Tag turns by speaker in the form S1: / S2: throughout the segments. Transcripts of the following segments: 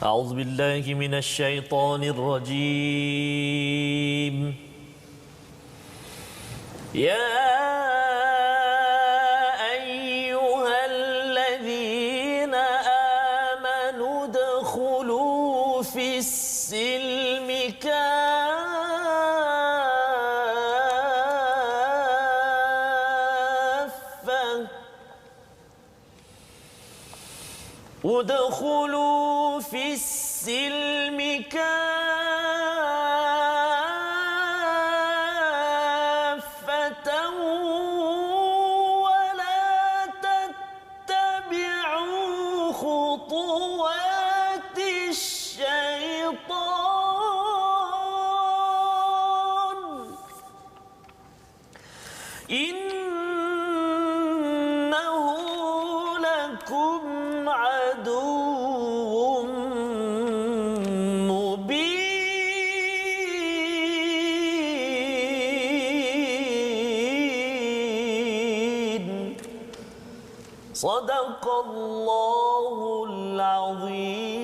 S1: أعوذ بالله من الشيطان الرجيم يا أيها الذين آمنوا ادخلوا في السلم كافة ادخلوا في السلم كافة ولا تتبعوا خطوات الشيطان إنه لكم عدو مبين صدق الله العظيم.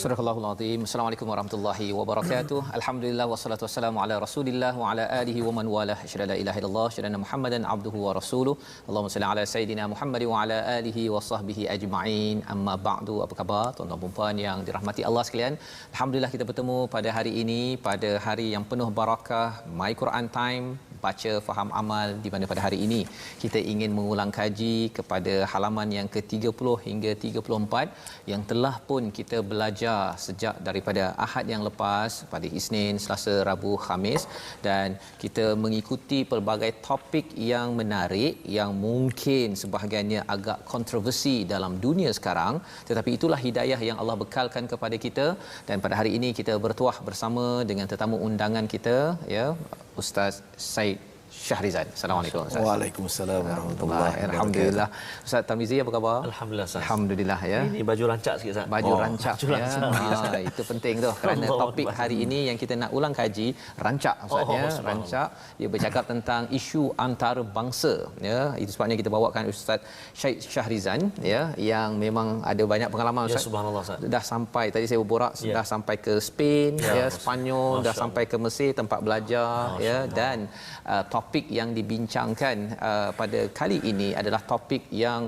S2: Surahul Azim. Assalamualaikum warahmatullahi wabarakatuh. Alhamdulillah wassalatu wassalamu ala Rasulillah wa ala alihi wa man walah. Asyhadu la ilaha illallah, asyhadu anna Muhammadan abduhu wa rasuluh. Allahumma salli ala sayidina Muhammad wa ala alihi wa sahbihi ajma'in. Amma ba'du. Apa khabar tuan-tuan dan puan yang dirahmati Allah sekalian? Alhamdulillah kita bertemu pada hari ini, pada hari yang penuh barakah, My Quran Time, baca faham amal, di mana pada hari ini kita ingin mengulang kaji kepada halaman yang ke-30 hingga 34 yang telah pun kita belajar sejak daripada Ahad yang lepas, pada Isnin, Selasa, Rabu, Khamis, dan kita mengikuti pelbagai topik yang menarik yang mungkin sebahagiannya agak kontroversi dalam dunia sekarang, tetapi itulah hidayah yang Allah bekalkan kepada kita. Dan pada hari ini kita bertuah bersama dengan tetamu undangan kita, ya, Ustaz Said Syahrizan. Assalamualaikum Ustaz.
S3: Waalaikumsalam warahmatullahi wabarakatuh.
S2: Alhamdulillah. Ustaz Tarmizi, apa khabar?
S1: Alhamdulillah Ustaz.
S2: Alhamdulillah, ya.
S1: Ini baju rancak sikit Ustaz.
S2: Baju rancak,
S1: baju
S2: ya.
S1: rancak.
S2: Itu penting tu, kerana
S1: Allah
S2: topik
S1: Allah.
S2: hari ini yang kita nak ulang kaji rancak Ustaz, ya.
S1: Subhanallah.
S2: Rancak dia bercakap tentang isu antarabangsa, ya. Itu sebabnya kita bawakan Ustaz Syed Syahrizan, ya, yang memang ada banyak pengalaman
S1: Ya,
S2: Ustaz.
S1: subhanallah Ustaz.
S2: Dah sampai, tadi saya berborak,
S1: Ya.
S2: dah sampai ke Spain,
S1: Ya,
S2: ya, Sepanyol, dah
S1: Masya
S2: sampai ke Mesir tempat belajar, ya,
S1: Allah.
S2: dan topik yang dibincangkan pada kali ini adalah topik yang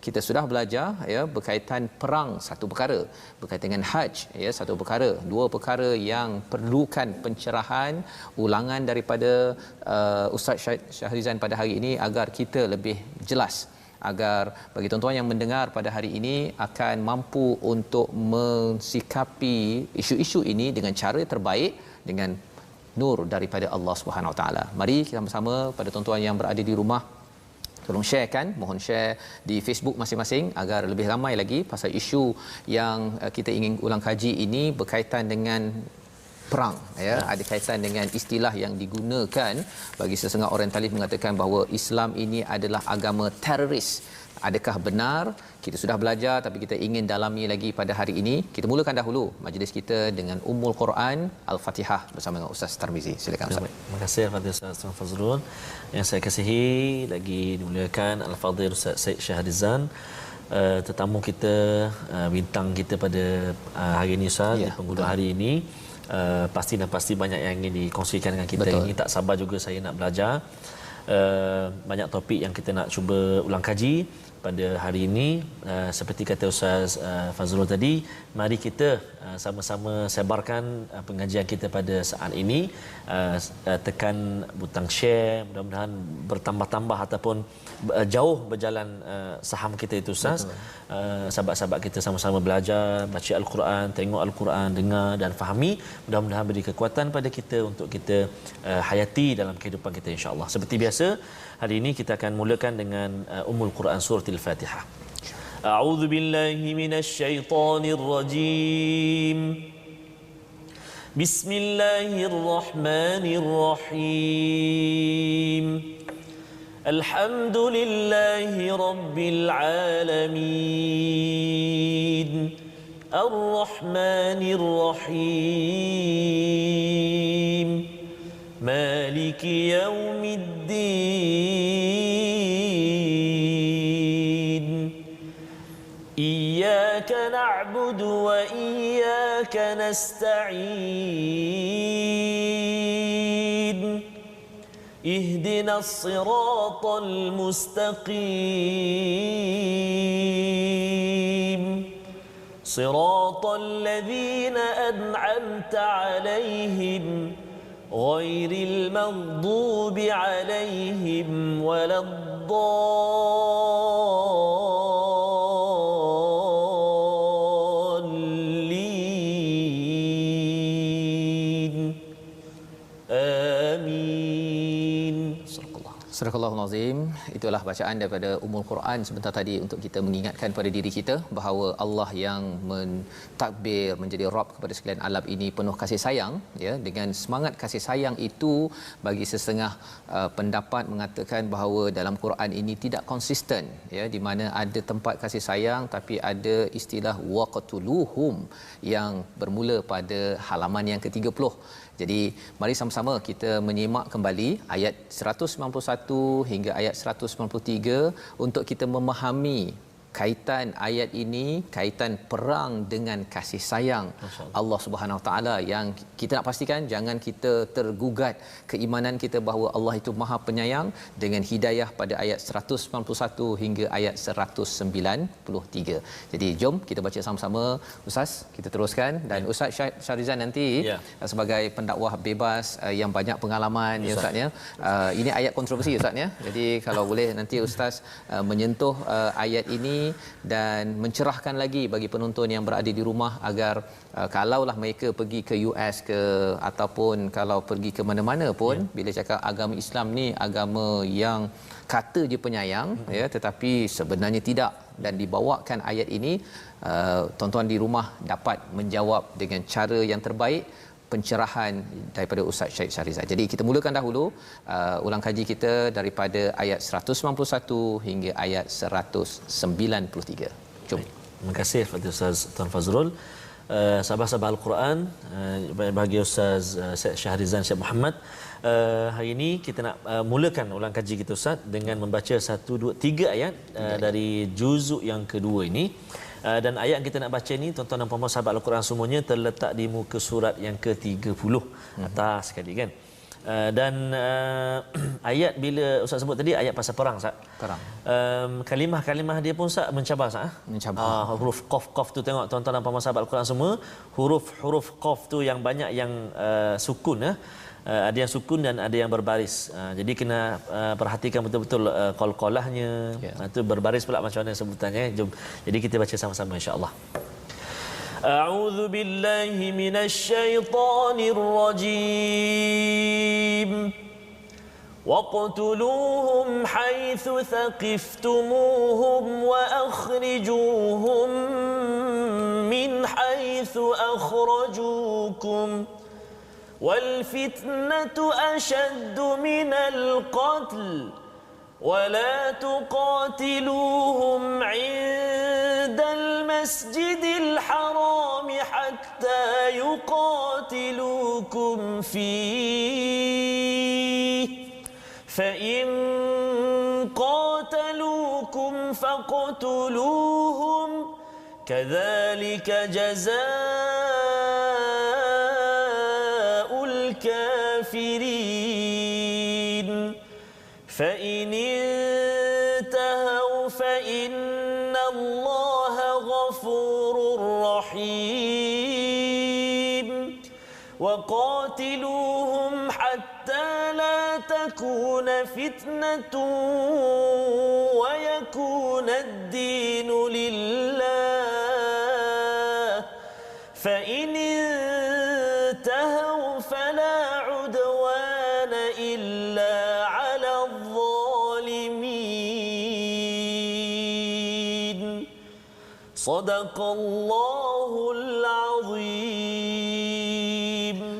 S2: kita sudah belajar, ya, berkaitan perang satu perkara, berkaitan dengan haji, ya, satu perkara, dua perkara yang perlukan pencerahan ulangan daripada Ustaz Syahrizan pada hari ini agar kita lebih jelas, agar bagi tuan-tuan yang mendengar pada hari ini akan mampu untuk mensikapi isu-isu ini dengan cara terbaik, dengan nur daripada Allah Subhanahu Wa Taala. Mari kita bersama, pada tuan-tuan yang berada di rumah, tolong sharekan, mohon share di Facebook masing-masing agar lebih ramai lagi pasal isu yang kita ingin ulang kaji ini berkaitan dengan perang, ya. Ada kaitan dengan istilah yang digunakan bagi sesengah orientalis mengatakan bahawa Islam ini adalah agama teroris. Adakah benar? Kita sudah belajar tapi kita ingin dalami lagi pada hari ini. Kita mulakan dahulu majlis kita dengan Ummul Quran Al-Fatihah bersama dengan Ustaz Tarmizi. Silakan Ustaz.
S1: Terima kasih kepada Ustaz Fazrul yang saya kasihi, lagi dimuliakan Al-Fadhil Ustaz Said Syahrizan, tetamu kita, bintang kita pada hari ini Ustaz,
S2: Ya,
S1: di penghujung hari ini. Pasti banyak yang ingin dikongsikan dengan kita.
S2: Betul.
S1: Ini tak sabar juga saya nak belajar. Banyak topik yang kita nak cuba ulang kaji pada hari ini. Seperti kata Ustaz Fazrul tadi, mari kita sama-sama sebarkan pengajian kita pada saat ini. Tekan butang share, mudah-mudahan bertambah-tambah ataupun jauh berjalan saham kita itu Ustaz. Sahabat-sahabat kita sama-sama belajar, baca Al-Quran, tengok Al-Quran, dengar dan fahami. Mudah-mudahan beri kekuatan pada kita untuk kita hayati dalam kehidupan kita, insya-Allah. Seperti biasa, hari ini kita akan mulakan dengan Ummul Quran surah Al-Fatihah. A'udzu billahi minasy syaithanir rajim. Bismillahirrahmanirrahim. Alhamdulillahi rabbil alamin. Ar-Rahmanir Rahim. Maliki yaumiddin. Iyyaka وإياك نستعين اهدنا الصراط المستقيم صراط الذين أنعمت عليهم غير المغضوب عليهم ولا الضالين آمين.
S2: Surah Al-Azim. Itulah bacaan daripada Ummul Quran sebentar tadi untuk kita mengingatkan pada diri kita bahawa Allah yang mentadbir menjadi Rabb kepada sekalian alam ini penuh kasih sayang, ya. Dengan semangat kasih sayang itu, bagi sesetengah pendapat mengatakan bahawa dalam Quran ini tidak konsisten, ya, di mana ada tempat kasih sayang tapi ada istilah waqtuluhum yang bermula pada halaman yang ke-30. Jadi mari sama-sama kita menyimak kembali ayat 191 hingga ayat 193 untuk kita memahami kaitan ayat ini, kaitan perang dengan kasih sayang Allah Subhanahu Wa Taala, yang kita nak pastikan jangan kita tergugat keimanan kita bahawa Allah itu Maha Penyayang dengan hidayah pada ayat 191 hingga ayat 193. Jadi jom kita baca sama-sama. Ustaz, kita teruskan, dan Ustaz Syarizan nanti sebagai pendakwah bebas yang banyak pengalaman, ya Ustaz, ya. Ini ayat kontroversi Ustaz, ya. Jadi kalau boleh nanti Ustaz menyentuh ayat ini dan mencerahkan lagi bagi penonton yang berada di rumah agar kalaulah mereka pergi ke US ke ataupun kalau pergi ke mana-mana pun, bila cakap agama Islam ni agama yang kata je penyayang, ya, tetapi sebenarnya tidak, dan dibawakan ayat ini, tuan-tuan di rumah dapat menjawab dengan cara yang terbaik pencerahan daripada Ustaz Syed Syarizal. Jadi kita mulakan dahulu ulang kaji kita daripada ayat 191 hingga ayat 193. Jom.
S1: Terima kasih kepada Ustaz Tuan Fazrul. Sahabat-sahabat Al-Quran, bagi Ustaz Syed Syarizal Syed Muhammad, hari ini kita nak mulakan ulang kaji kita Ustaz dengan membaca 1, 2, 3 ayat dari juzuk yang kedua ini. Dan ayat yang kita nak baca ni, tuan-tuan dan puan-puan sahabat Al-Quran semuanya, terletak di muka surat yang ke-30 atas sekali, kan. Dan ayat bila Ustaz sebut tadi ayat pasal perang, Ustaz.
S2: Perang.
S1: Kalimah-kalimah dia pun Ustaz mencabar, Ustaz.
S2: Mencabar.
S1: Huruf qaf tu, tengok tuan-tuan dan puan-puan sahabat Al-Quran semua, huruf qaf tu yang banyak yang sukun, ada yang sukun dan ada yang berbaris. Jadi kena perhatikan betul-betul qalqalahnya. Itu berbaris pula macam mana sebutannya. Jom. Jadi kita baca sama-sama insya-Allah. A'udzu billahi minasy-syaithanir rajim. Waqtuluhum haitsu thaqiftumuhum wa akhrijuhum min haitsu akhrajukum. والفتنة أشد من القتل ولا تقاتلوهم عند المسجد الحرام حتى يقاتلوكم فيه فإن قاتلوكم فاقتلوهم كذلك جزاء الكافرين فإن انتهوا فإن الله غفور رحيم وقاتلوهم حتى لا تكون فتنة ويكون الدين لله فإن انتهوا فلا عدوان إلا على الظالمين صدق الله العظيم.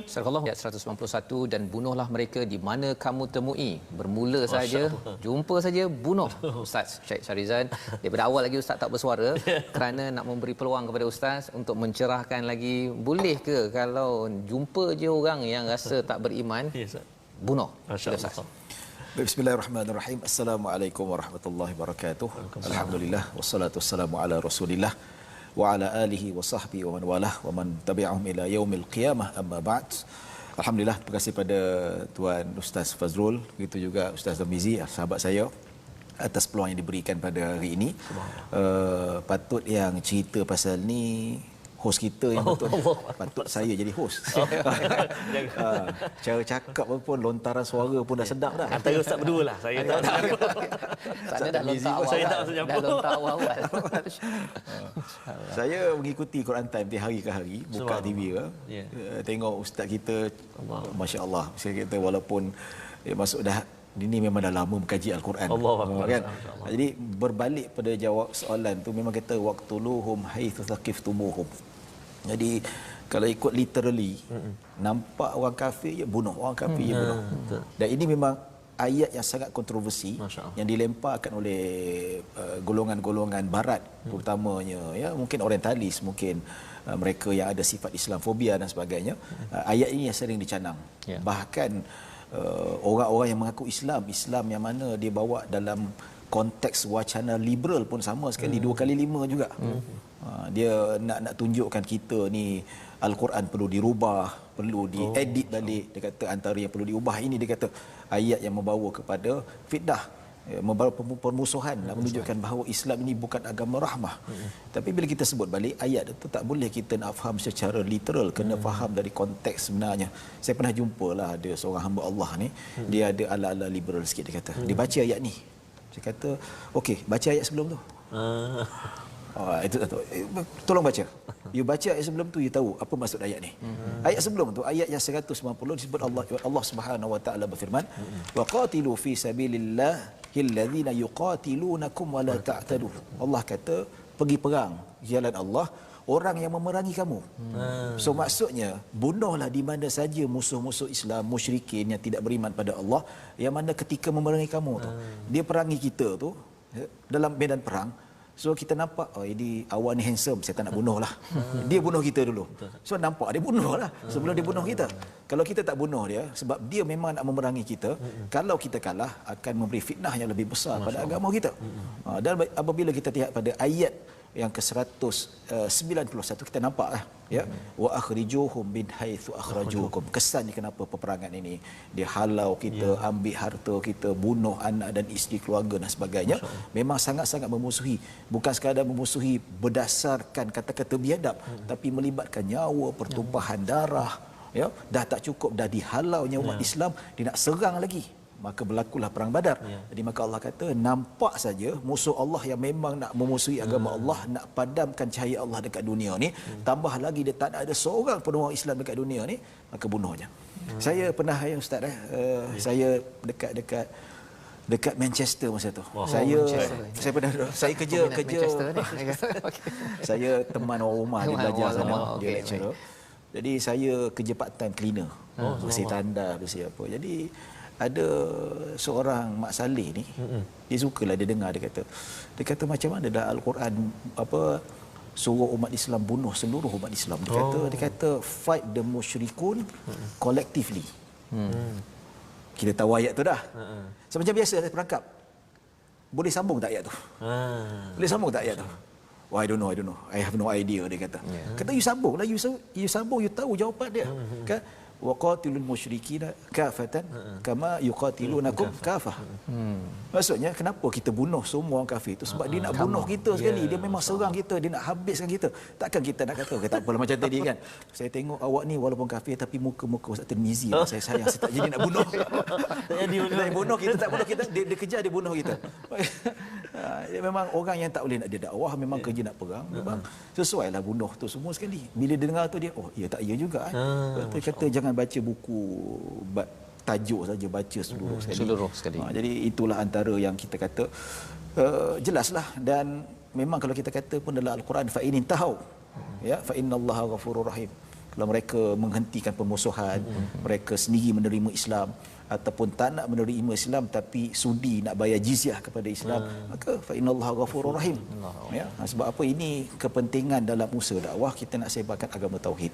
S2: Surah Allah ayat 191, dan bunuhlah mereka di mana kamu temui. Bermula saja, jumpa saja, bunuh. Ustaz Syed Syarizal, daripada awal lagi Ustaz tak bersuara kerana nak memberi peluang kepada Ustaz untuk mencerahkan lagi. Boleh ke kalau jumpa je orang yang rasa tak beriman, bunuh?
S1: Masya-Allah.
S3: Bismillahirrahmanirrahim. Assalamualaikum warahmatullahi wabarakatuh. Alhamdulillah wassalatu wassalamu ala Rasulillah wa ala alihi wa sahbihi wa man walah wa man tabi'ahum ila yaumil qiyamah, amma ba'd. Alhamdulillah, terima kasih pada Tuan Ustaz Fazrul, begitu juga Ustaz Zamizi, sahabat saya, atas peluang yang diberikan pada hari ini. Patut yang cerita pasal ni hos kita yang betul. Patut saya jadi hos. Cara cakap pun, lontaran suara pun dah sedap dah.
S1: Antara ustaz berdua lah. Saya tak
S2: Sana dah lontar awal.
S1: Saya tak
S2: Dah lontar awal.
S3: Saya mengikuti Quran Time di hari ke hari, buka TV ke. Tengok ustaz kita, masya-Allah. Saya kata walaupun masuk dah ini memang dah lama mengkaji Al-Quran. Kan? Jadi berbalik pada jawab soalan tu, memang kata waqtuluhum haitsu thaqiftumuhum. Jadi kalau ikut literally, nampak orang kafir je bunuh, orang kafir je bunuh. Dan ini memang ayat yang sangat kontroversi yang dilemparkan oleh golongan-golongan barat, terutamanya ya, mungkin orientalis, mungkin mereka yang ada sifat Islamfobia dan sebagainya. Ayat ini yang sering dicanang. Bahkan orang-orang yang mengaku Islam yang mana dia bawa dalam konteks wacana liberal pun sama sekali, 2x5 juga. Dia nak tunjukkan kita ni Al-Quran perlu dirubah, perlu diedit balik. Dia kata antara yang perlu diubah ini, dia kata ayat yang membawa kepada fitnah, membawa permusuhan, nak menunjukkan bahawa Islam ini bukan agama rahmah. Tapi bila kita sebut balik ayat itu, tak boleh kita nak faham secara literal, kena faham dari konteks sebenarnya. Saya pernah jumpa lah ada seorang hamba Allah ni, dia ada ala-ala liberal sikit. Dia kata dia baca ayat ni, saya kata okey, baca ayat sebelum tu. Itu tolong baca. You baca ayat sebelum tu, you tahu apa maksud ayat ni. Ayat sebelum tu, ayat yang 190, disebut Allah Subhanahu wa taala berfirman, wa qatilu fi sabilillah allazina yuqatilunakum wa la ta'tadu. Allah kata pergi perang jalan Allah orang yang memerangi kamu. So maksudnya bunuhlah di mana saja musuh-musuh Islam, musyrikin yang tidak beriman pada Allah, yang mana ketika memerangi kamu tu, dia perangi kita tu dalam medan perang. So kita nampak, oh ini awak ni handsome, saya tak nak bunuh lah. Dia bunuh kita dulu. So nampak dia bunuh lah sebelum dia bunuh kita. Kalau kita tak bunuh dia, sebab dia memang nak memerangi kita, kalau kita kalah akan memberi fitnah yang lebih besar pada agama kita. Dan apabila kita lihat pada ayat yang ke-191, kita nampak lah ya, wa akhrijuhum min haitsu akhrajukum. Kesannya kenapa peperangan ini dia halau kita, ambil harta kita, bunuh anak dan isteri, keluarga dan sebagainya. Memang sangat-sangat memusuhi, bukan sekadar memusuhi berdasarkan kata-kata biadab, tapi melibatkan nyawa, pertumpahan darah ya. Dah tak cukup, dah dihalaunya umat Islam, dia nak serang lagi, maka berlakulah perang Badar. Jadi maka Allah kata nampak saja musuh Allah yang memang nak memusuhi agama Allah, nak padamkan cahaya Allah dekat dunia ni, tambah lagi dia tak ada seorang pun orang Islam dekat dunia ni, maka bunuhnya. Saya pernah ya ustaz saya dekat Manchester masa tu. Saya pernah saya kerja saya teman orang rumah dia belajar sana, dia lecturer. Jadi saya kerja part time cleaner, bersih tandas, bersih apa. Jadi ada seorang Mak Saleh ni, dia sukalah dia dengar, dia kata macam mana dah Al-Quran suruh umat Islam bunuh seluruh umat Islam. Dia kata fight the musyrikun collectively. Kita tahu ayat tu dah. So, macam biasa saya perangkap, boleh sambung tak ayat tu? Boleh sambung tak ayat tu? Oh, I don't know. I have no idea, dia kata. Kata you sambung lah, you sambung, you tahu jawapan dia. Kan? Wa qatilul musyrikina kafatan kama yuqatilunakum kafah. Maksudnya kenapa kita bunuh semua orang kafir itu? Sebab dia nak bunuh kita sekali. Dia memang serang kita, dia nak habiskan kita. Takkan kita nak kata tak apalah macam tadi kan. Saya tengok awak ni walaupun kafir tapi muka-muka Ustaz Tirmizi lah. Saya sayang, saya tak jadi nak bunuh. Dia bunuh kita, tak bunuh kita, dia kejar, dia bunuh kita. Dia memang orang yang tak boleh nak dia dakwah, memang kerja nak perang, memang sesuailah bunuh tu semua sekali. Bila dia dengar tu dia, oh ya tak ya juga. Dia kata jangan baca buku tajuk saja, baca seluruh sekali. Jadi itulah antara yang kita kata jelaslah. Dan memang kalau kita kata pun dalam Al-Quran, fa in intahau ya fa innallaha ghafurur rahim. Kalau mereka menghentikan permusuhan, mereka sendiri menerima Islam, ataupun tak nak menerima Islam tapi sudi nak bayar jizyah kepada Islam, maka fa innallaha ghafurur rahim. Ya, sebab apa? Ini kepentingan dalam usaha dakwah kita nak sebarkan agama tauhid.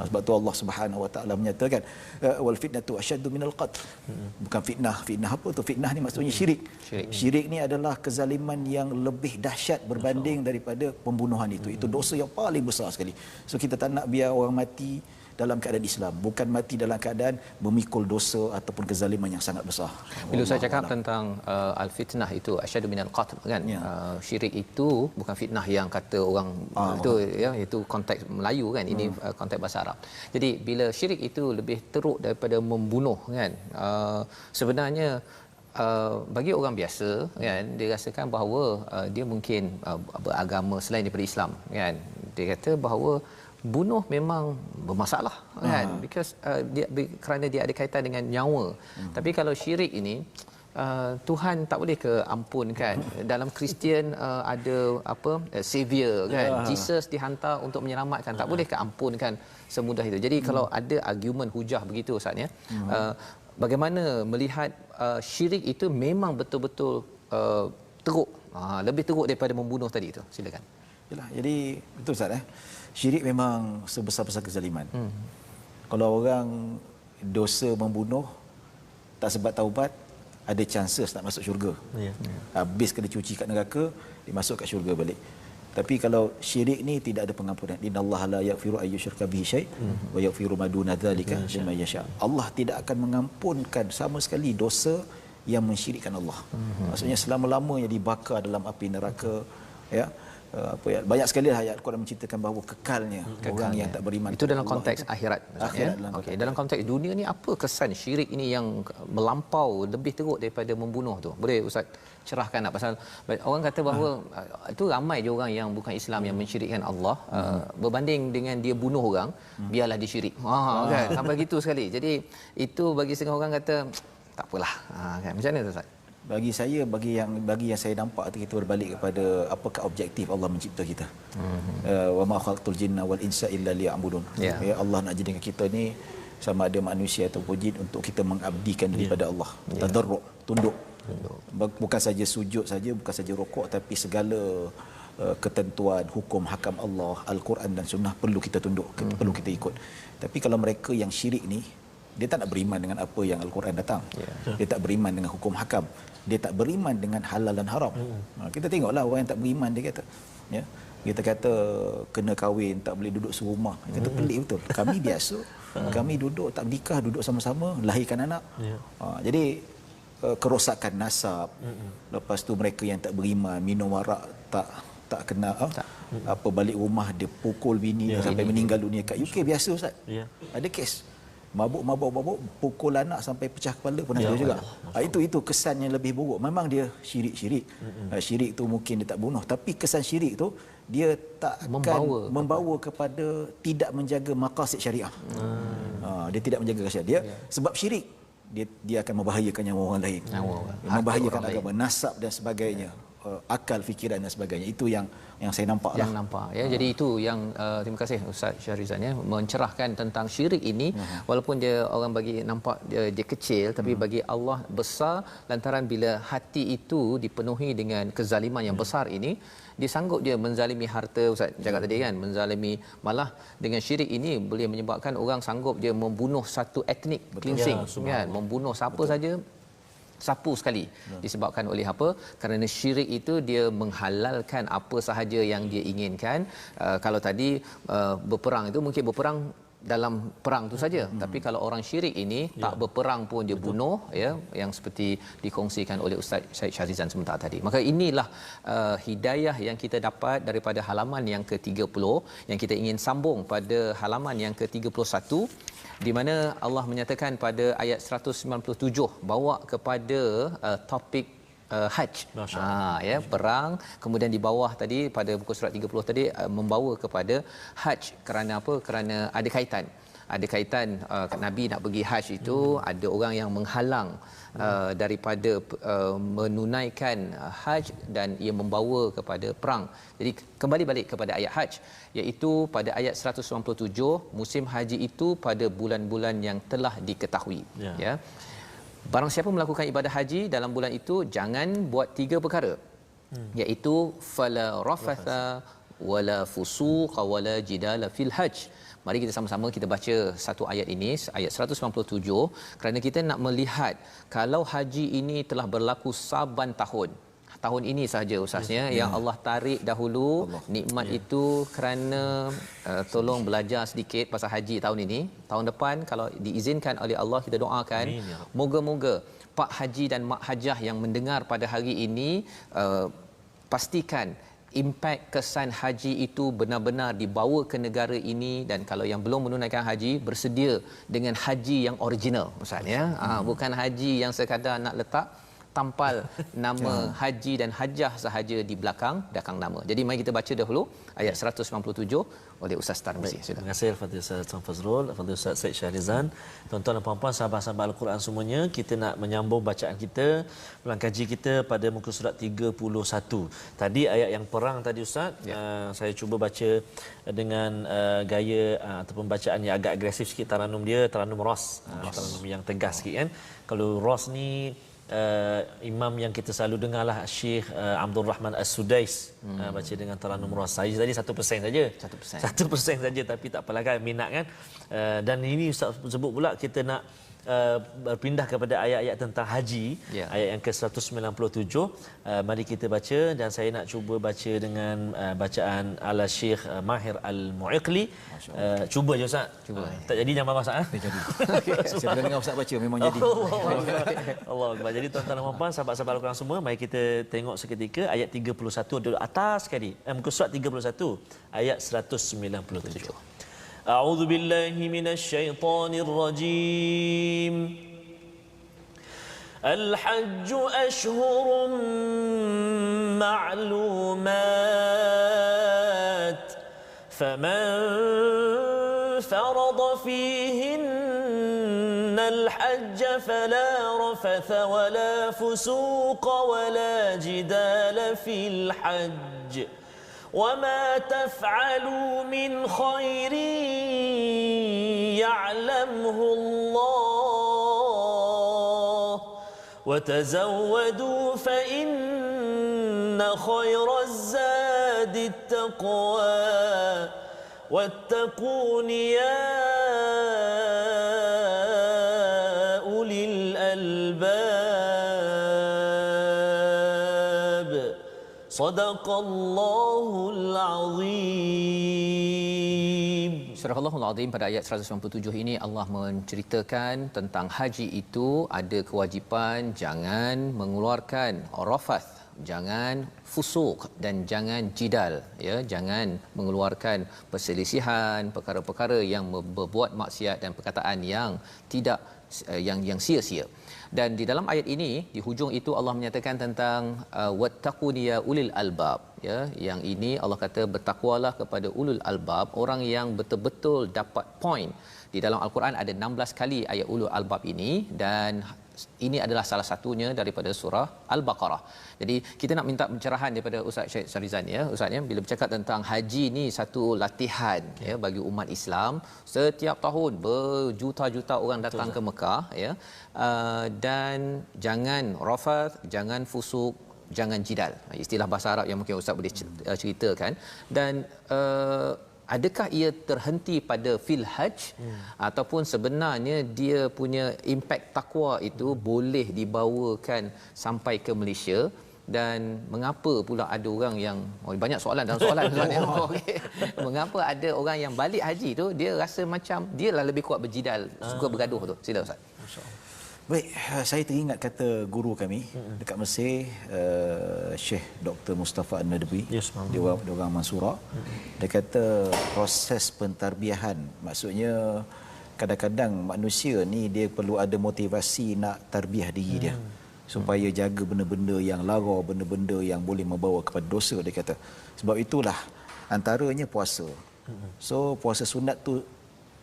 S3: Sebab tu Allah Subhanahu Wa Taala menyatakan wal fitnatu asyaddu minal qatl. Bukan fitnah. Fitnah apa tu? Fitnah ni maksudnya syirik. Syirik ni adalah kezaliman yang lebih dahsyat berbanding daripada pembunuhan itu. Itu dosa yang paling besar sekali. So kita tak nak biar orang mati dalam keadaan Islam, bukan mati dalam keadaan memikul dosa ataupun kezaliman yang sangat besar.
S2: Bila saya cakap tentang al-fitnah itu asyadu minal qatl kan, syirik itu bukan fitnah yang kata orang itu ya, itu konteks Melayu kan, ini konteks bahasa Arab. Jadi bila syirik itu lebih teruk daripada membunuh kan, sebenarnya bagi orang biasa kan, dia rasakan bahawa dia mungkin beragama selain daripada Islam kan, dia kata bahawa bunuh memang bermasalah kan, because kerana dia ada kaitan dengan nyawa. Tapi kalau syirik ini Tuhan tak boleh ke ampunkan. Dalam Kristian ada apa, savior kan, Jesus dihantar untuk menyelamatkan, tak boleh ke ampunkan semudah itu. Jadi kalau ada argument hujah begitu Ustaz ya, bagaimana melihat syirik itu memang betul-betul teruk, lebih teruk daripada membunuh tadi itu? Silakan.
S3: Yalah, jadi betul Ustaz syirik memang sebesar-besar kezaliman. Kalau orang dosa membunuh tak sebab taubat, ada chances nak masuk syurga. Habis kena cuci kat neraka, dia masuk kat syurga balik. Tapi kalau syirik ni tidak ada pengampunan. Innallaha la yaghfiru ay yushraka bihi syai' wa yaghfiru ma duna dzalika liman yasha. Allah tidak akan mengampunkan sama sekali dosa yang mensyirikkan Allah. Maksudnya selama-lamanya dibakar dalam api neraka, ya. Banyak sekali ayat Al-Quran menceritakan bahawa kekalnya orang yang tak beriman
S2: itu dalam konteks akhirat.
S3: Okey,
S2: dalam konteks dunia ni apa kesan syirik ini yang melampau lebih teruk daripada membunuh tu? Boleh Ustaz cerahkan tak? Pasal orang kata bahawa itu ramai je orang yang bukan Islam yang mensyirikkan Allah, berbanding dengan dia bunuh orang, biarlah dia syirik. Kan sampai gitu sekali. Jadi itu bagi setengah orang kata tak apalah. Kan macam mana Ustaz?
S3: Bagi saya, bagi yang saya nampak tu, kita berbalik kepada apakah objektif Allah mencipta kita. Wa ma khalaqtul jinna wal insa illa liya'budun. Ya, Allah nak jadikan kita ni sama ada manusia ataupun jin untuk kita mengabdikan daripada Allah. Tadarruk, tunduk. Bukan saja sujud saja, bukan saja rukuk, tapi segala ketentuan hukum hakam Allah, Al-Quran dan Sunnah perlu kita tunduk, perlu kita ikut. Tapi kalau mereka yang syirik ni, dia tak nak beriman dengan apa yang Al-Quran datang. Dia tak beriman dengan hukum hakam. Dia tak beriman dengan halal dan haram. Kita tengoklah orang yang tak beriman, dia kata, ya, kita kata kena kahwin, tak boleh duduk serumah. Dia kata pelik betul. Kami biasa, kami duduk tak nikah, duduk sama-sama, lahirkan anak. Jadi kerosakan nasab. Lepas tu mereka yang tak beriman, minum arak, tak kena apa, balik rumah dia pukul bini sampai meninggal dunia. Kat UK biasa Ustaz. Ada kes mabuk pukul anak sampai pecah kepala pun ada juga. Itu kesan yang lebih buruk. Memang dia syirik. Syirik tu mungkin dia tak bunuh, tapi kesan syirik tu dia tak akan membawa kepada tidak menjaga maqasid syariah. Dia tidak menjaga syariah dia, sebab syirik dia akan membahayakan nyawa orang lain, membahayakan agama, nasab dan sebagainya, akal, fikiran dan sebagainya. Itu yang saya nampak
S2: ya. Jadi itu yang terima kasih Ustaz Syarizan ya, mencerahkan tentang syirik ini. Walaupun dia orang bagi nampak dia kecil, tapi bagi Allah besar, lantaran bila hati itu dipenuhi dengan kezaliman yang besar ini, dia sanggup dia menzalimi harta. Ustaz cakap tadi kan, menzalimi, malah dengan syirik ini boleh menyebabkan orang sanggup dia membunuh satu etnik cleansing kan, membunuh siapa saja, sapu sekali. Disebabkan oleh apa? Kerana syirik itu dia menghalalkan apa sahaja yang dia inginkan. Kalau tadi berperang itu mungkin berperang dalam perang tu saja, tapi kalau orang syirik ini tak berperang pun dia bunuh, ya, yang seperti dikongsikan oleh Ustaz Syed Syarizan sebentar tadi. Maka inilah hidayah yang kita dapat daripada halaman yang ke-30, yang kita ingin sambung pada halaman yang ke-31, di mana Allah menyatakan pada ayat 197 bawa kepada topik Hajj. Ya, perang. Kemudian di bawah tadi pada buku surat 30 tadi membawa kepada Hajj. Kerana apa? Kerana ada kaitan Nabi nak pergi Hajj itu, ada orang yang menghalang daripada menunaikan Hajj, dan ia membawa kepada perang. Jadi kembali balik kepada ayat Hajj, iaitu pada ayat 197, musim haji itu pada bulan-bulan yang telah diketahui. Ya. barang siapa melakukan ibadah haji dalam bulan itu jangan buat 3 perkara, iaitu fala rafatha wala fusuqa wala jidala fil hajj. Mari kita sama-sama kita baca satu ayat ini, ayat 197, kerana kita nak melihat kalau haji ini telah berlaku saban tahun ini sahaja Ustaznya yang Allah tarik dahulu nikmat itu kerana tolong belajar sedikit pasal haji tahun ini. Tahun depan kalau diizinkan oleh Allah, kita doakan moga-moga pak haji dan mak hajah yang mendengar pada hari ini pastikan impak kesan haji itu benar-benar dibawa ke negara ini, dan kalau yang belum menunaikan haji bersedia dengan haji yang original Ustaz ya. Bukan haji yang sekadar nak letak tampal nama haji dan hajah sahaja di belakang nama. Jadi mari kita baca dahulu ayat 197 oleh Ustaz Tarmizi.
S1: Terima kasih Fadil Ustaz Tuan Fazrul, Fadil Ustaz Syed Syahrizan. Tuan-tuan dan puan-puan, sahabat-sahabat Al-Quran semuanya, kita nak menyambung bacaan kita, ulang kaji kita pada muka surat 31. Tadi ayat yang perang tadi Ustaz, saya cuba baca dengan gaya ataupun bacaan yang agak agresif sikit. Taranum dia taranum ros, taranum yang tegas sikit kan. Kalau ros ni imam yang kita selalu dengarlah Syekh Abdul Rahman As-Sudais baca dengan taranum ras. Saya tadi 1% saja. 1% saja, tapi tak apalah kan, minat kan. Dan ini Ustaz sebut pula kita nak berpindah kepada ayat-ayat tentang haji, ayat yang ke-197. Mari kita baca, dan saya nak cuba baca dengan bacaan ala Syekh Mahir Al-Mu'iqli. Cuba je Ustaz. Tak jadi jangan marah Ustaz.
S3: Jadi. Saya pernah dengar Ustaz baca, memang jadi.
S1: Allah Akbar. Jadi tuan-tuan dan puan-puan, sahabat-sahabat Al-Quran semua, mari kita tengok seketika ayat 31 dulu atas sekali. Muka surat 31 ayat 197. أعوذ بالله من الشيطان الرجيم. الحج أشهر معلومات فمن فرض فيهن الحج فلا رفث ولا فسوق ولا جدال في الحج وما تفعلوا من خير يعلمه الله وتزودوا فإن خير الزاد التقوى واتقون يا أولي الألباب صدق الله العظيم.
S2: Surah Allahul Azim pada ayat 197 ini Allah menceritakan tentang haji itu ada kewajipan jangan mengeluarkan rafath, jangan fusuk dan jangan jidal, ya, jangan mengeluarkan perselisihan, perkara-perkara yang berbuat maksiat dan perkataan yang tidak yang sia-sia. Dan di dalam ayat ini di hujung itu Allah menyatakan tentang wattaquni ya ulil albab, ya, yang ini Allah kata bertakwalah kepada ulul albab, orang yang betul-betul dapat point. Di dalam Al-Quran ada 16 kali ayat ulul albab ini, dan ini adalah salah satunya daripada surah Al-Baqarah. Jadi kita nak minta pencerahan daripada Ustaz Syed Syahrizan, ya Ustaz, ya, bila bercakap tentang haji ni satu latihan, ya, bagi umat Islam. Setiap tahun berjuta-juta orang datang ke Mekah, ya, dan jangan rafath, jangan fusuk, jangan jidal. Istilah bahasa Arab yang mungkin Ustaz boleh ceritakan. Dan adakah ia terhenti pada fil hajj ataupun sebenarnya dia punya impak takwa itu boleh dibawakan sampai ke Malaysia? Dan mengapa pula ada orang yang banyak soalan dalam soalan sebenarnya. Okey. Mengapa ada orang yang balik haji tu dia rasa macam dia lah lebih kuat berjidal, suka bergaduh tu. Sila Ustaz. Masya-Allah.
S3: Baik, saya teringat kata guru kami dekat Mesir, Syekh Dr. Mustafa An-Nadwi, dia orang Mansura. Dia kata proses pentarbiahan, maksudnya kadang-kadang manusia ni dia perlu ada motivasi nak tarbiah diri dia supaya jaga benda-benda yang lara, benda-benda yang boleh membawa kepada dosa, dia kata. Sebab itulah antaranya puasa. So puasa sunat tu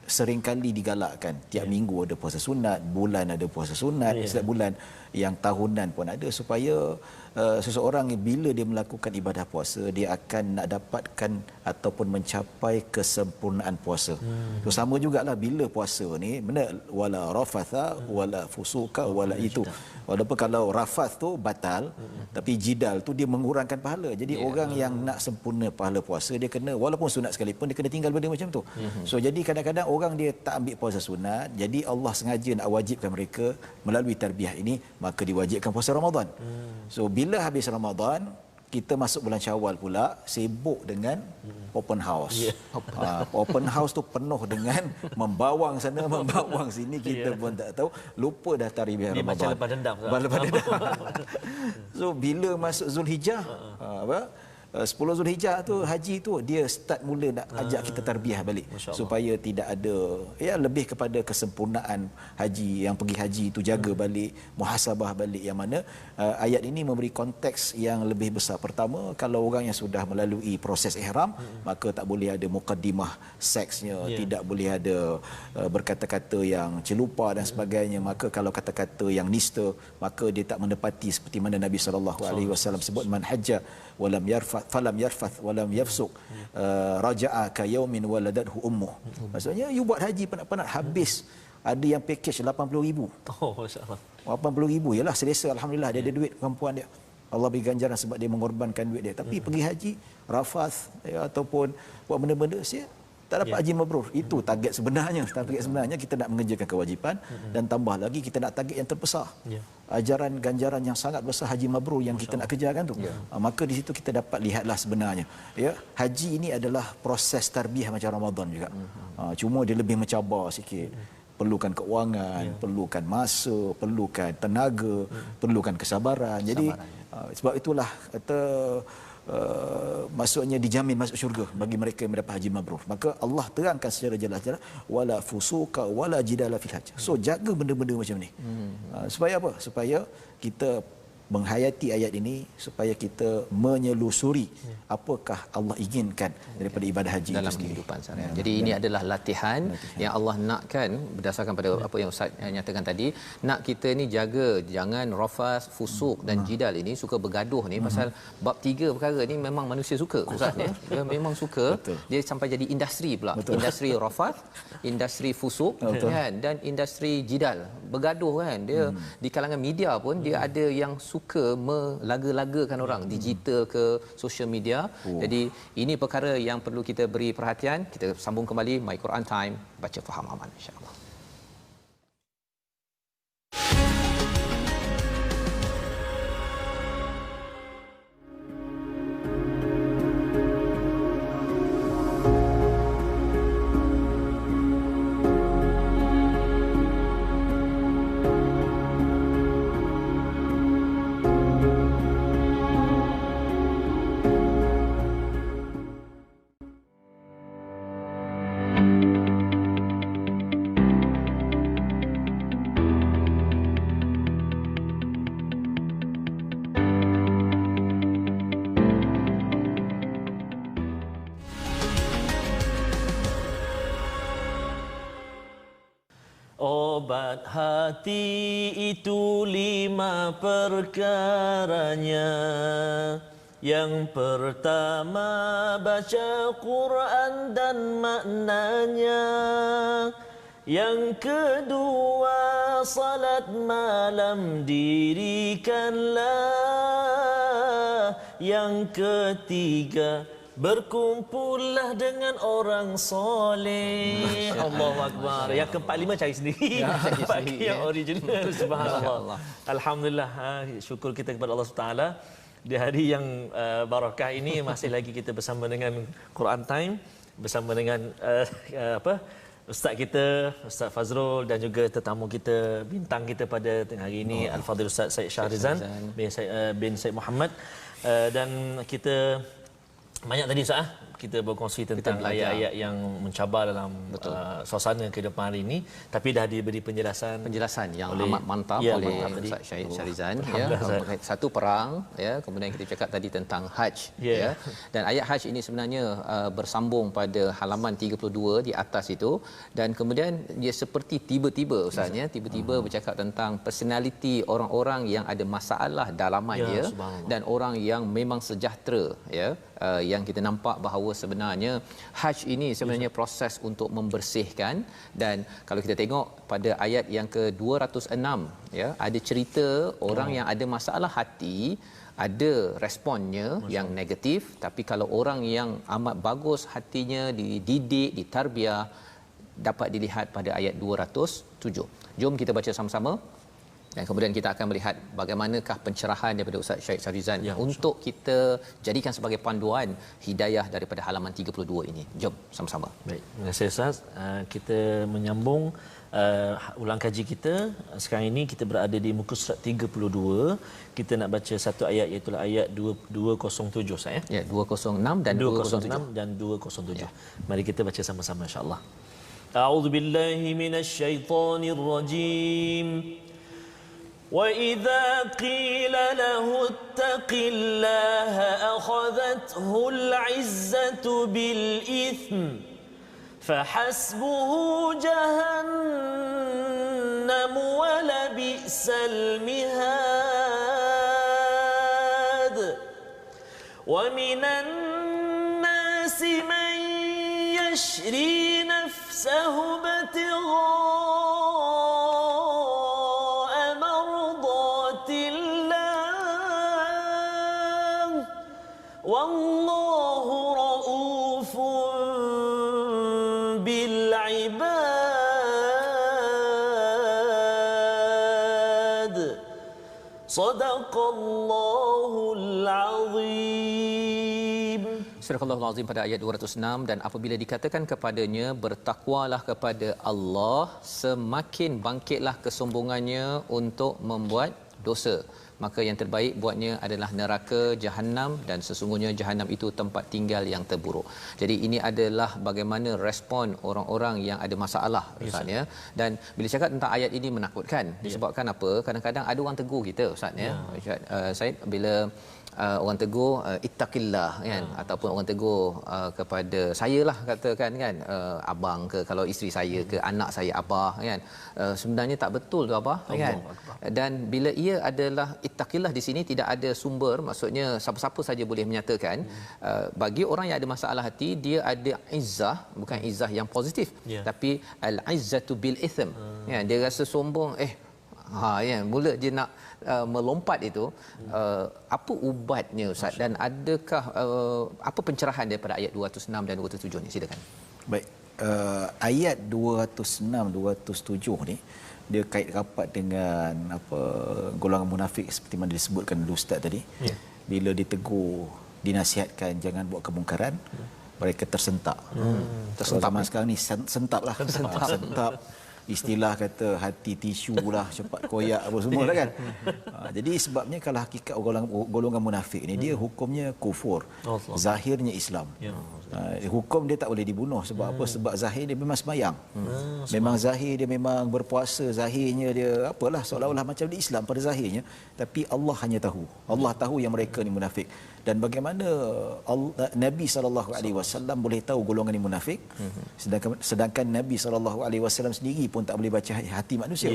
S3: seringkali digalakkan tiap minggu ada puasa sunat, bulan ada puasa sunat, setiap bulan yang tahunan pun ada, supaya seseorang bila dia melakukan ibadah puasa dia akan nak dapatkan ataupun mencapai kesempurnaan puasa. So, sama jugalah bila puasa ni benar, wala rafatha wala fusuka wala itu. Walaupun kalau rafath tu batal, tapi jidal tu dia mengurangkan pahala. Jadi orang yang nak sempurna pahala puasa dia kena, walaupun sunat sekalipun dia kena tinggal benda macam tu. So jadi kadang-kadang orang dia tak ambil puasa sunat, jadi Allah sengaja nak wajibkan mereka melalui tarbiyah ini, maka diwajibkan puasa Ramadan. So bila habis Ramadan, kita masuk bulan Syawal pula, sibuk dengan open house. Open house tu penuh dengan membawang sana, membawang sini, kita pun tak tahu, lupa dah tarbiyah Ramadan.
S1: Macam lepas dendam.
S3: Lepas dendam. So bila masuk Zulhijjah, 10 Zulhijjah tu haji tu dia start mula nak ajak kita tarbiyah balik, supaya tidak ada lebih kepada kesempurnaan haji, yang pergi haji tu jaga balik, muhasabah balik, yang mana ayat ini memberi konteks yang lebih besar. Pertama, kalau orang yang sudah melalui proses ihram, maka tak boleh ada mukaddimah seksnya, tidak boleh ada berkata-kata yang celupa dan sebagainya. Maka kalau kata-kata yang nista, maka dia tak menepati seperti mana Nabi SAW sebut, man hajja walam yarfath falam yarfath walam yafsuq raja'a ka yaumin waladathu ummuh. Maksudnya you buat haji penat-penat habis, ada yang package 80,000.
S1: Masya-Allah.
S3: 80,000 ialah selesa, alhamdulillah dia ada duit, kemampuan dia, Allah beri ganjaran sebab dia mengorbankan duit dia. Tapi pergi haji rafath ataupun buat benda-benda sia, tak dapat haji mabrur. Itu target sebenarnya. Target sebenarnya kita nak mengerjakan kewajipan, dan tambah lagi kita nak target yang terbesar. Ajaran ganjaran yang sangat besar haji mabrur yang kita nak kerjakan tu. Maka di situ kita dapat lihatlah sebenarnya, haji ini adalah proses tarbiyah macam Ramadan juga. Cuma dia lebih mencabar sikit. Perlukan keuangan, perlukan masa, perlukan tenaga, perlukan kesabaran. Jadi sebab itulah kata maksudnya dijamin masuk syurga bagi mereka yang mendapat haji mabrur. Maka Allah terangkan secara jelas-jelas, wala fusuka wala jidala fil hajj. So jaga benda-benda macam ni. Supaya apa? Supaya kita menghayati ayat ini, supaya kita menyelusuri apakah Allah inginkan daripada ibadah haji
S2: dalam kehidupan seharian. Jadi ini adalah latihan yang Allah nakkan berdasarkan pada apa yang Ustaz nyatakan tadi. Nak kita ni jaga jangan rafas, fusuk dan jidal ini suka bergaduh ni, pasal bab 3 perkara ni memang manusia suka Ustaz ya. Dia memang suka. Dia sampai jadi industri pula. Industri rafas, industri fusuk kan, dan industri jidal. Bergaduh kan. Dia di kalangan media pun dia ada yang suka melaga-lagakan orang, digital ke social media. Jadi ini perkara yang perlu kita beri perhatian. Kita sambung kembali My Quran Time, baca faham aman insya-Allah.
S1: Obat hati itu 5 perkaranya. Yang pertama baca Quran dan maknanya. Yang kedua salat malam dirikanlah. Yang ketiga berkumpullah dengan orang soleh. Allahu Akbar. Yang keempat 5 cari sendiri. Pakai yang original. Subhanallah. Alhamdulillah. Syukur kita kepada Allah SWT. Di hari yang barakah ini masih lagi kita bersama dengan Quran Time, bersama dengan Ustaz kita, Ustaz Fazrul, dan juga tetamu kita, bintang kita pada tengah hari ini, Al-Fadhil Ustaz Syed Shahrizan bin Syed Muhammad. Dan kita banyak tadi Ustaz kita berkongsi tentang ayat-ayat yang mencabar dalam suasana kehidupan hari ini, tapi dah diberi penjelasan
S2: yang amat mantap oleh Ustaz Syahid Syarizan ya. Satu perang ya, kemudian kita cakap tadi tentang haji ya. Dan ayat haji ini sebenarnya bersambung pada halaman 32 di atas itu, dan kemudian dia seperti tiba-tiba Ustaz ya, tiba-tiba bercakap tentang personaliti orang-orang yang ada masalah dalaman dia dan orang yang memang sejahtera ya. Yang kita nampak bahawa sebenarnya haj ini sebenarnya proses untuk membersihkan. Dan kalau kita tengok pada ayat yang ke-206 ya, ada cerita orang yang ada masalah hati, ada responnya yang negatif, tapi kalau orang yang amat bagus hatinya, dididik, ditarbiah, dapat dilihat pada ayat 207. Jom kita baca sama-sama. Dan kemudian kita akan melihat bagaimanakah pencerahan daripada Ustaz Syahid Syarizan untuk kita jadikan sebagai panduan hidayah daripada halaman 32 ini. Jom sama-sama.
S1: Baik, terima kasih Ustaz. Kita menyambung ulang kaji kita. Sekarang ini kita berada di muka surat 32. Kita nak baca satu ayat, iaitu ayat 207 Ustaz ya.
S2: Ya, 206 dan
S1: 206 dan 207. Ya. Mari kita baca sama-sama insya-Allah. A'udzubillahi minasyaitonir rajim. وَإِذَا قِيلَ لَهُ اتَّقِ اللَّهَ أَخَذَتْهُ الْعِزَّةُ بِالْإِثْمِ فَحَسْبُهُ جَهَنَّمُ وَلَبِئْسَ الْمِهَادُ وَمِنَ النَّاسِ مَن يَشْرِي نَفْسَهُ والله رؤوف بالعباد صدق الله العظيم.
S2: Surah Al-Azim pada ayat 206, dan apabila dikatakan kepadanya bertakwalah kepada Allah, semakin bangkitlah kesombongannya untuk membuat dosa, maka yang terbaik buatnya adalah neraka Jahannam, dan sesungguhnya Jahannam itu tempat tinggal yang terburuk. Jadi ini adalah bagaimana respon orang-orang yang ada masalah Ustaz ya. Dan bila cakap tentang ayat ini menakutkan disebabkan apa? Kadang-kadang ada orang tegur kita Ustaz ya. Said, bila orang tegur ittaqillah kan, ataupun orang tegur kepada saya lah, katakan kan, abang ke, kalau isteri saya ke, anak saya abah kan, sebenarnya tak betul tu abah kan. Dan bila ia adalah ittaqillah di sini tidak ada sumber, maksudnya siapa-siapa saja boleh menyatakan. Bagi orang yang ada masalah hati, dia ada izzah, bukan izzah yang positif, tapi al-izzatu bil ithm. Ya, dia rasa sombong, ya, mula dia nak melompat itu. Apa ubatnya Ustaz, dan adakah apa pencerahan daripada ayat 206 dan 207 ni? Silakan.
S3: Baik, ayat 206 207 ni dia kait rapat dengan apa, golongan munafik seperti mana disebutkan dulu Ustaz tadi. Bila ditegur, dinasihatkan jangan buat kemungkaran, mereka tersentak. Tersentak sekarang ni sentap lah. Sentap. Istilah kata hati tisu lah, cepat koyak apa semua lah kan. Jadi sebabnya kalau hakikat golongan munafik ni, dia hukumnya kufur, zahirnya Islam. Hukum dia tak boleh dibunuh. Sebab apa? Sebab zahir dia memang sembahyang, memang zahir dia memang berpuasa, zahirnya dia apalah, seolah-olah macam dia Islam pada zahirnya, tapi Allah hanya tahu. Allah tahu yang mereka ni munafik. Dan bagaimana Nabi SAW boleh tahu golongan ni munafik, sedangkan Nabi SAW sendiri pun tak boleh baca hati manusia.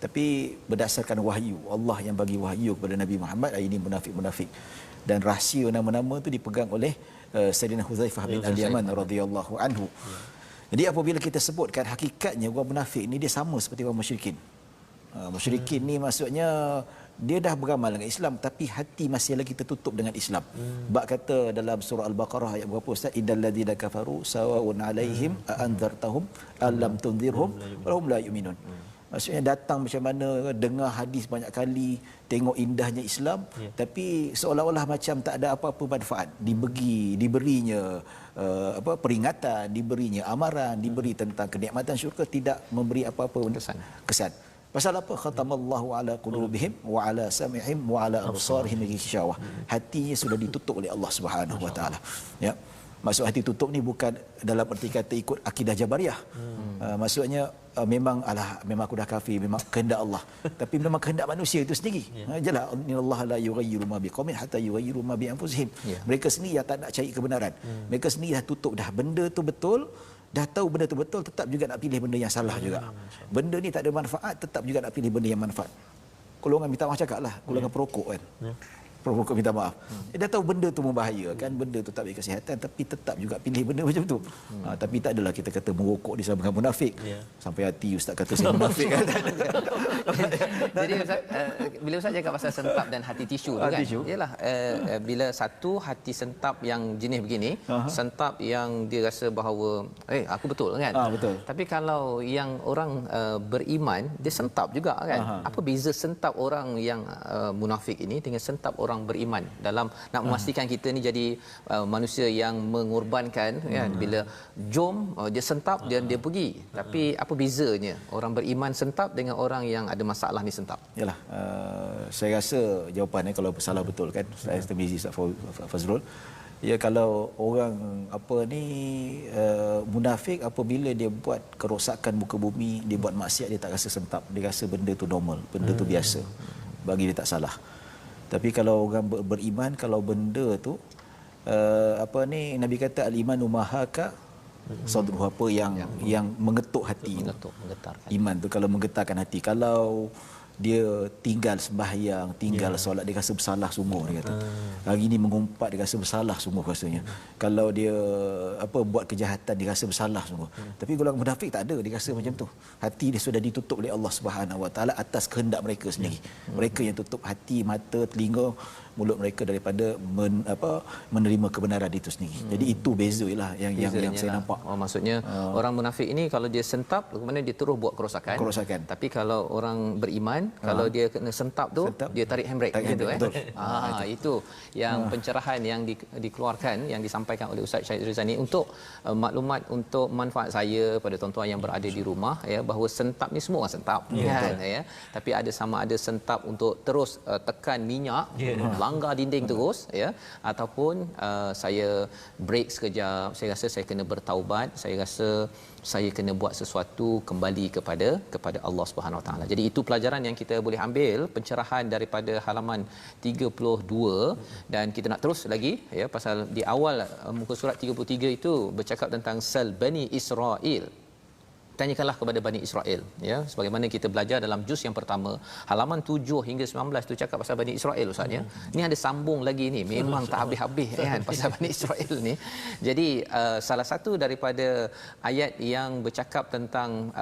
S3: Tapi berdasarkan wahyu, Allah yang bagi wahyu kepada Nabi Muhammad, ini munafik-munafik. Dan rahsia nama-nama tu dipegang oleh Sayyidina Huzaifah bin Al-Yaman radhiyallahu anhu. Jadi apabila kita sebutkan hakikatnya orang munafik ni, dia sama seperti orang musyrikin. Musyrikin ni maksudnya dia dah beramal dengan Islam tapi hati masih lagi tertutup dengan Islam. Bab kata dalam surah Al-Baqarah ayat berapa Ustaz? Innal ladzina kafaru sawa'un 'alaihim a anzartahum allam tunzirhum wa hum la yu'minun. Maksudnya datang macam mana, dengar hadis banyak kali, tengok indahnya Islam, tapi seolah-olah macam tak ada apa-apa manfaat. Diberinya peringatan, diberinya amaran, diberi tentang kenikmatan syurga, tidak memberi apa-apa kesan. Pasal apa? Khatamallahu ala qulubihim wa ala sam'ihim wa ala absarihim ghishawah. Hatinya sudah ditutup oleh Allah Subhanahu wa taala. Ya. Maksud hati tutup ni bukan dalam erti kata ikut akidah Jabariyah. Maksudnya memang aku dah kafir, memang kehendak Allah. Tapi memang kehendak manusia itu sendiri. Jelah innallaha la yughayyiru ma biqaumin hatta yughayyiru ma bi anfusihim. Mereka sendiri yang tak nak cari kebenaran. Mereka sendiri dah tutup dah benda tu betul, dah tahu benda tu betul, tetap juga nak pilih benda yang salah juga. Benda ni tak ada manfaat, tetap juga nak pilih benda yang manfaat. Golongan minta maaf cakap lah, golongan perokok kan. Perokok minta maaf. Dia dah tahu benda tu membahayakan, benda tu tak baik kesihatan, tapi tetap juga pilih benda macam tu. Tapi tak adalah kita kata merokok disama dengan munafik. Sampai hati ustaz kata saya munafik kan.
S2: Jadi ustaz, bila ustaz cakap pasal sentap dan hati tisu tu kan. Yalah, bila satu hati sentap yang jenis begini, sentap yang dia rasa bahawa aku betul kan.
S3: Betul.
S2: Tapi kalau yang orang beriman, dia sentap juga kan. Apa beza sentap orang yang munafik ini dengan sentap orang beriman dalam nak memastikan kita ni jadi manusia yang mengorbankan kan. Bila jom dia sentap dia pergi, tapi apa bezanya orang beriman sentap dengan orang yang ada masalah ni sentap?
S3: Yalah, saya rasa jawapannya kalau salah betul kan saya Tirmizi Ustaz Fazrul, ya kalau orang munafik apabila dia buat kerosakan muka bumi, dia buat maksiat, dia tak rasa sentap, dia rasa benda tu normal, benda tu biasa, bagi dia tak salah. Tapi kalau orang beriman, kalau benda tu Nabi kata al-imanu mahaka sadruhu, apa yang mengetuk hati,
S2: menggetarkan
S3: iman tu kalau menggetarkan hati. Kalau dia tinggal sembahyang, tinggal solat, dia rasa bersalah sungguh, dia kata. Hari ini mengumpat, dia rasa bersalah sungguh rasanya. Kalau dia buat kejahatan, dia rasa bersalah sungguh. Tapi golongan munafik tak ada, dia rasa macam tu. Hati dia sudah ditutup oleh Allah Subhanahu Wa Taala atas kehendak mereka sendiri. Mereka yang tutup hati, mata, telinga, mulut mereka daripada menerima kebenaran itu sendiri. Jadi itu bezalah yang saya nampak.
S2: Maksudnya orang munafik ini kalau dia sentap, kemudian dia terus buat kerosakan. Tapi kalau orang beriman, kalau dia kena sentap tu, dia tarik handbrake gitu itu yang pencerahan yang dikeluarkan, yang disampaikan oleh Ustaz Syed Rizani untuk maklumat, untuk manfaat saya pada tuan-tuan yang berada di rumah, ya, bahawa sentap ni semua orang sentap kan, ya. Tapi sama ada sentap untuk terus tekan minyak, langgar dinding terus, ya, ataupun saya break sekejap, saya rasa saya kena bertaubat, saya rasa saya kena buat sesuatu kembali kepada Allah Subhanahu Wa Taala. Jadi itu pelajaran yang kita boleh ambil, pencerahan daripada halaman 32, dan kita nak terus lagi, ya, pasal di awal muka surat 33 itu bercakap tentang sal Bani Israel. Tanyakanlah kepada Bani Israel, ya, sebagaimana kita belajar dalam juz yang pertama, halaman 7 hingga 19 tu cakap pasal Bani Israel, Ustaz, ya. Ni ada sambung lagi ni, memang tak habis-habis kan pasal Bani Israel ni. Jadi salah satu daripada ayat yang bercakap tentang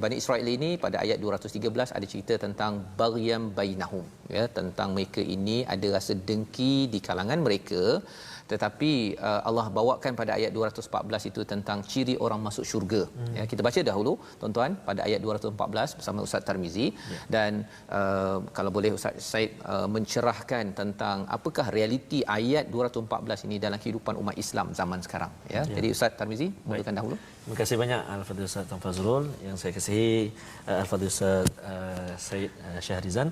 S2: Bani Israel ini, pada ayat 213 ada cerita tentang baghyan bainahum, ya, tentang mereka ini ada rasa dengki di kalangan mereka. Tetapi Allah bawakan pada ayat 214 itu tentang ciri orang masuk syurga. Ya, kita baca dahulu tuan-tuan pada ayat 214 bersama Ustaz Tarmizi, dan kalau boleh Ustaz Said mencerahkan tentang apakah realiti ayat 214 ini dalam kehidupan umat Islam zaman sekarang, ya. Jadi Ustaz Tarmizi, mulakan dahulu.
S1: Terima kasih banyak Al-Fadhil Ustaz Tuan Fazrul, yang saya kasihi Al-Fadhil Ustaz Said Syahrizan.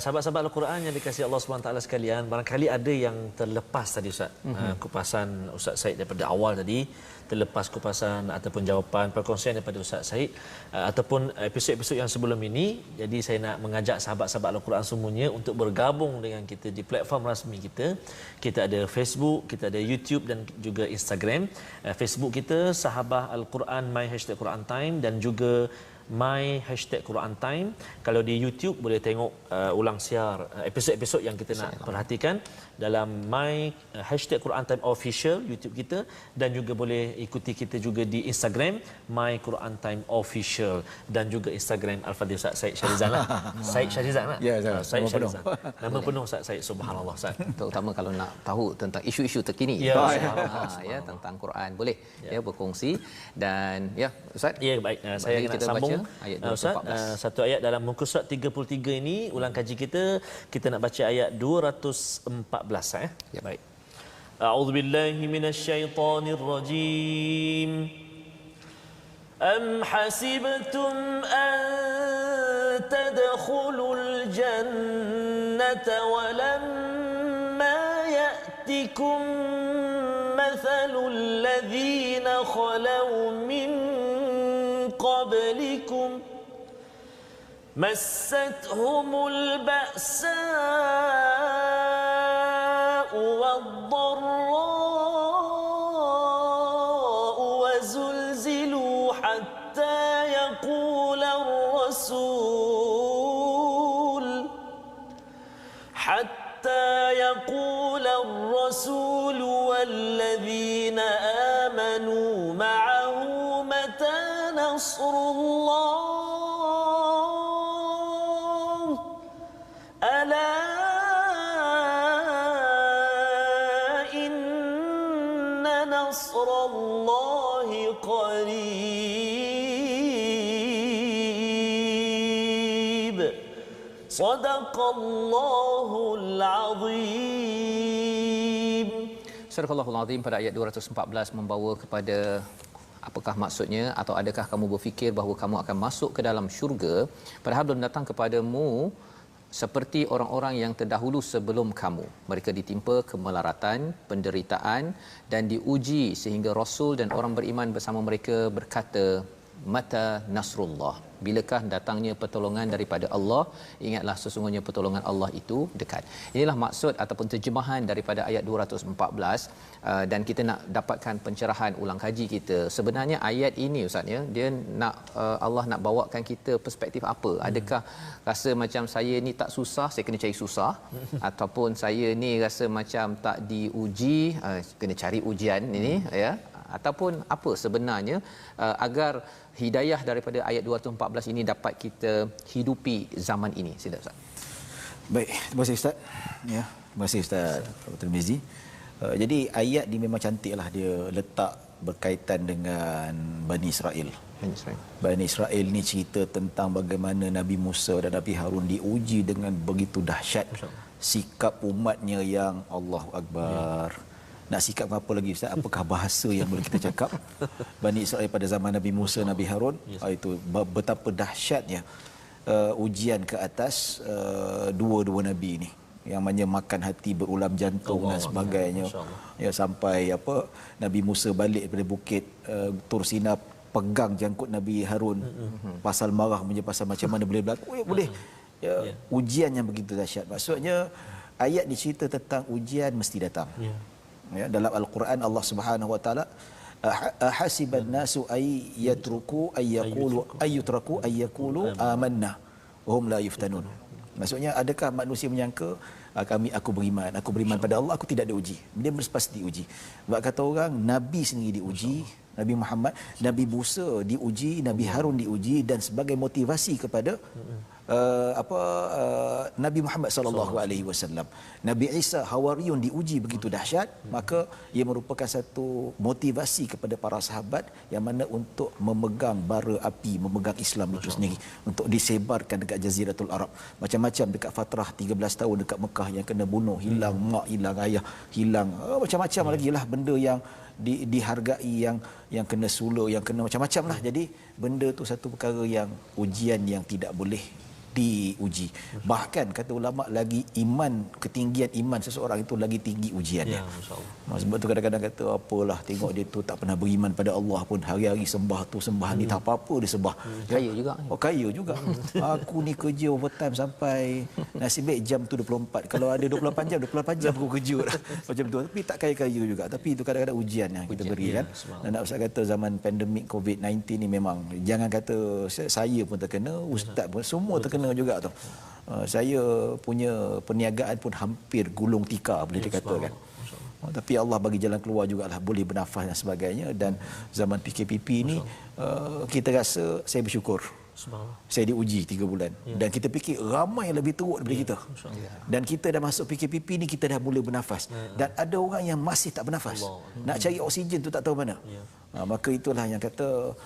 S1: Sahabat-sahabat Al-Quran yang dikasihi Allah SWT sekalian, barangkali ada yang terlepas tadi Ustaz, kupasan Ustaz Said daripada awal tadi, terlepas kupasan ataupun jawapan perkongsian daripada Ustaz Said ataupun episod-episod yang sebelum ini. Jadi saya nak mengajak sahabat-sahabat Al-Quran semuanya untuk bergabung dengan kita di platform rasmi kita. Kita ada Facebook, kita ada YouTube dan juga Instagram. Facebook kita Sahabah Al-Quran My #Quran Time dan juga My #Quran Time. Kalau di YouTube boleh tengok ulang siar episod-episod yang kita nak perhatikan dalam My #Quran Time Official YouTube kita, dan juga boleh ikuti kita juga di Instagram My Quran Time Official dan juga Instagram Al-Fadhil Ustaz Said Syahrizan lah. Said Syahrizan lah.
S3: Ya,
S1: Said Syahrizan. Nama penuh Ustaz Said, subhanallah Ustaz.
S2: Terutama kalau nak tahu tentang isu-isu terkini, ya, tentang Quran, boleh ya berkongsi. Dan ya Ustaz,
S1: ya, baik, saya nak sambung
S2: ayat
S1: Ustaz, satu ayat dalam muka surat 33 ini, ulang kaji kita nak baca ayat 214, ya. Baik. A'udzubillahi minasyaitonir rajim. Am hasibtum an tadkhulul jannata wa lamma ya'tikum مثل مثل الذين خلوا من قبلكم مستهم البأساء والضراء وزلزلوا حتى يقول الرسول والذين آمنوا معه متى نصر الله ألا إن نصر الله قريب صدق الله العظيم.
S2: Surah Al-Azim pada ayat 214 membawa kepada apakah maksudnya, atau adakah kamu berfikir bahawa kamu akan masuk ke dalam syurga padahal belum datang kepadamu seperti orang-orang yang terdahulu sebelum kamu. Mereka ditimpa kemelaratan, penderitaan dan diuji sehingga Rasul dan orang beriman bersama mereka berkata, mata nasrullah, bilakah datangnya pertolongan daripada Allah? Ingatlah sesungguhnya pertolongan Allah itu dekat. Inilah maksud ataupun terjemahan daripada ayat 214, dan kita nak dapatkan pencerahan ulang kaji kita. Sebenarnya ayat ini Ustaz ya, dia nak Allah nak bawakan kita perspektif apa? Adakah rasa macam saya ni tak susah, saya kena cari susah, ataupun saya ni rasa macam tak diuji, kena cari ujian ini ya, ataupun apa sebenarnya agar hidayah daripada ayat 214 ini dapat kita hidupi zaman ini. Sila Ustaz.
S3: Baik, terima kasih Ustaz. Ya, terima kasih Ustaz Tirmizi. Jadi ayat ni memang cantiklah, dia letak berkaitan dengan Bani Israel. Bani Israel ni cerita tentang bagaimana Nabi Musa dan Nabi Harun diuji dengan begitu dahsyat sikap umatnya yang Allahu Akbar. Nak sikap apa lagi Ustaz? Apakah bahasa yang boleh kita cakap? Bani Israel pada zaman Nabi Musa, Nabi Harun, itu betapa dahsyatnya ujian ke atas dua-dua nabi ini, yang makan hati, berulam jantung dan sebagainya. Ya, sampai apa Nabi Musa balik daripada bukit Tur Sina, pegang jangkut Nabi Harun, pasal marah punya, pasal macam mana boleh berlaku. Boleh. Ya, ujian yang begitu dahsyat. Maksudnya ayat ni cerita tentang ujian mesti datang. Ya, dalam Al-Quran Allah Subhanahu wa taala, ahasiban nasu ay yatruku ay yaqulu ay yutraku ay yaqulu amanna wa hum la yuftanun. Maksudnya adakah manusia menyangka aku beriman pada Allah, aku tidak diuji? Dia pasti diuji. Sebab kata orang Nabi sendiri diuji, Nabi Muhammad, Nabi Musa diuji, Nabi Harun diuji, dan sebagai motivasi kepada Nabi Muhammad sallallahu alaihi wasallam. Nabi Isa Hawariyun diuji begitu dahsyat, maka ia merupakan satu motivasi kepada para sahabat yang mana untuk memegang bara api, memegang Islam itu sendiri, untuk disebarkan dekat Jaziratul Arab. Macam-macam dekat fatrah 13 tahun dekat Mekah yang kena bunuh, hilang mak, hilang ayah, hilang macam-macam lagi lah benda yang dihargai, yang kena suluh, yang kena macam-macam lah. Jadi benda tu satu perkara yang ujian yang tidak boleh diuji. Bahkan kata ulama, lagi iman, ketinggian iman seseorang itu lagi tinggi ujiannya. Sebab tu kadang-kadang kata apalah, tengok dia tu tak pernah beriman pada Allah pun, hari-hari sembah tu sembah ni, tak apa-apa dia sembah.
S2: Kaya juga.
S3: Kaya juga. Aku ni kerja overtime sampai nasib baik jam tu 24. Kalau ada 28 jam aku kerja dah. Macam tu. Tapi tak kaya-kaya juga. Tapi itu kadang-kadang ujian yang kita beri kan. Dan nak Ustaz kata zaman pandemik COVID-19 ni memang jangan kata saya pun terkena, ustaz pun semua terkena juga tu. Saya punya perniagaan pun hampir gulung tikar boleh dikatakan. Tapi Allah bagi jalan keluar jugalah, boleh bernafas dan sebagainya. Dan zaman PKPP ni kita rasa, saya bersyukur saya diuji 3 bulan dan kita fikir ramai yang lebih teruk daripada kita, dan kita dah masuk PKPP ni, kita dah boleh bernafas, dan ada orang yang masih tak bernafas, nak cari oksigen tu tak tahu mana. Maka itulah yang kata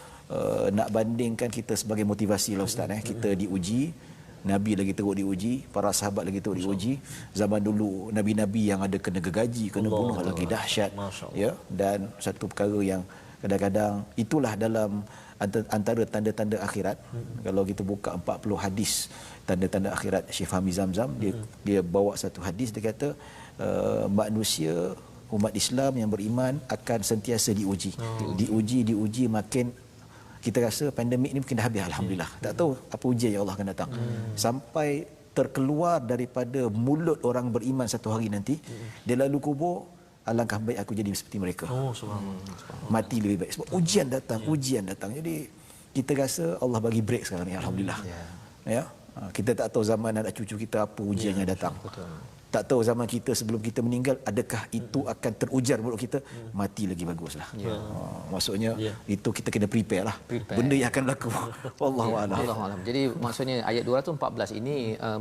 S3: nak bandingkan kita sebagai motivasi lah Ustaz, kita diuji. Nabi lagi teruk diuji, para sahabat lagi teruk diuji. Zaman dulu nabi-nabi yang ada kena gergaji, kena bunuh lagi dahsyat. Ya, dan satu perkara yang kadang-kadang itulah dalam antara tanda-tanda akhirat. Kalau kita buka 40 hadis tanda-tanda akhirat Syekh Fahmi Zamzam, dia bawa satu hadis, dia kata manusia umat Islam yang beriman akan sentiasa diuji. Diuji makin kita rasa pandemik ni mungkin dah habis, alhamdulillah. Tak tahu apa ujian yang Allah akan datang. Sampai terkeluar daripada mulut orang beriman satu hari nanti, dia lalu kubur, alangkah baik aku jadi seperti mereka. Mati lebih baik sebab ujian datang. Jadi kita rasa Allah bagi break sekarang ni, alhamdulillah. Ya. Kita tak tahu zaman anak cucu kita apa ujian yang datang. Tak tahu zaman kita sebelum kita meninggal, adakah itu akan terujar mulut kita? Mati lagi baguslah. Maksudnya itu kita kena prepare lah. Benda yang akan berlaku. Wallahu a'lam.
S2: Jadi maksudnya ayat 214 ini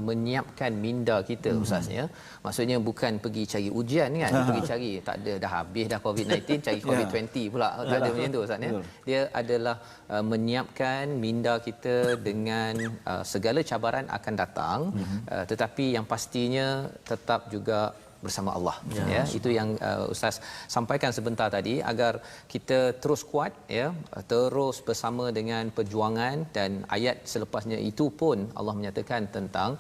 S2: menyiapkan minda kita, Ustaz, ya. Maksudnya bukan pergi cari ujian kan, pergi cari tak ada, dah habis dah COVID-19 cari COVID-20 pula. Tak ada macam tu, Ustaz, ya. Dia adalah menyiapkan minda kita dengan segala cabaran akan datang, tetapi yang pastinya tetap juga bersama Allah, ya. Itu yang Ustaz sampaikan sebentar tadi, agar kita terus kuat, ya, terus bersama dengan perjuangan. Dan ayat selepasnya itu pun Allah menyatakan tentang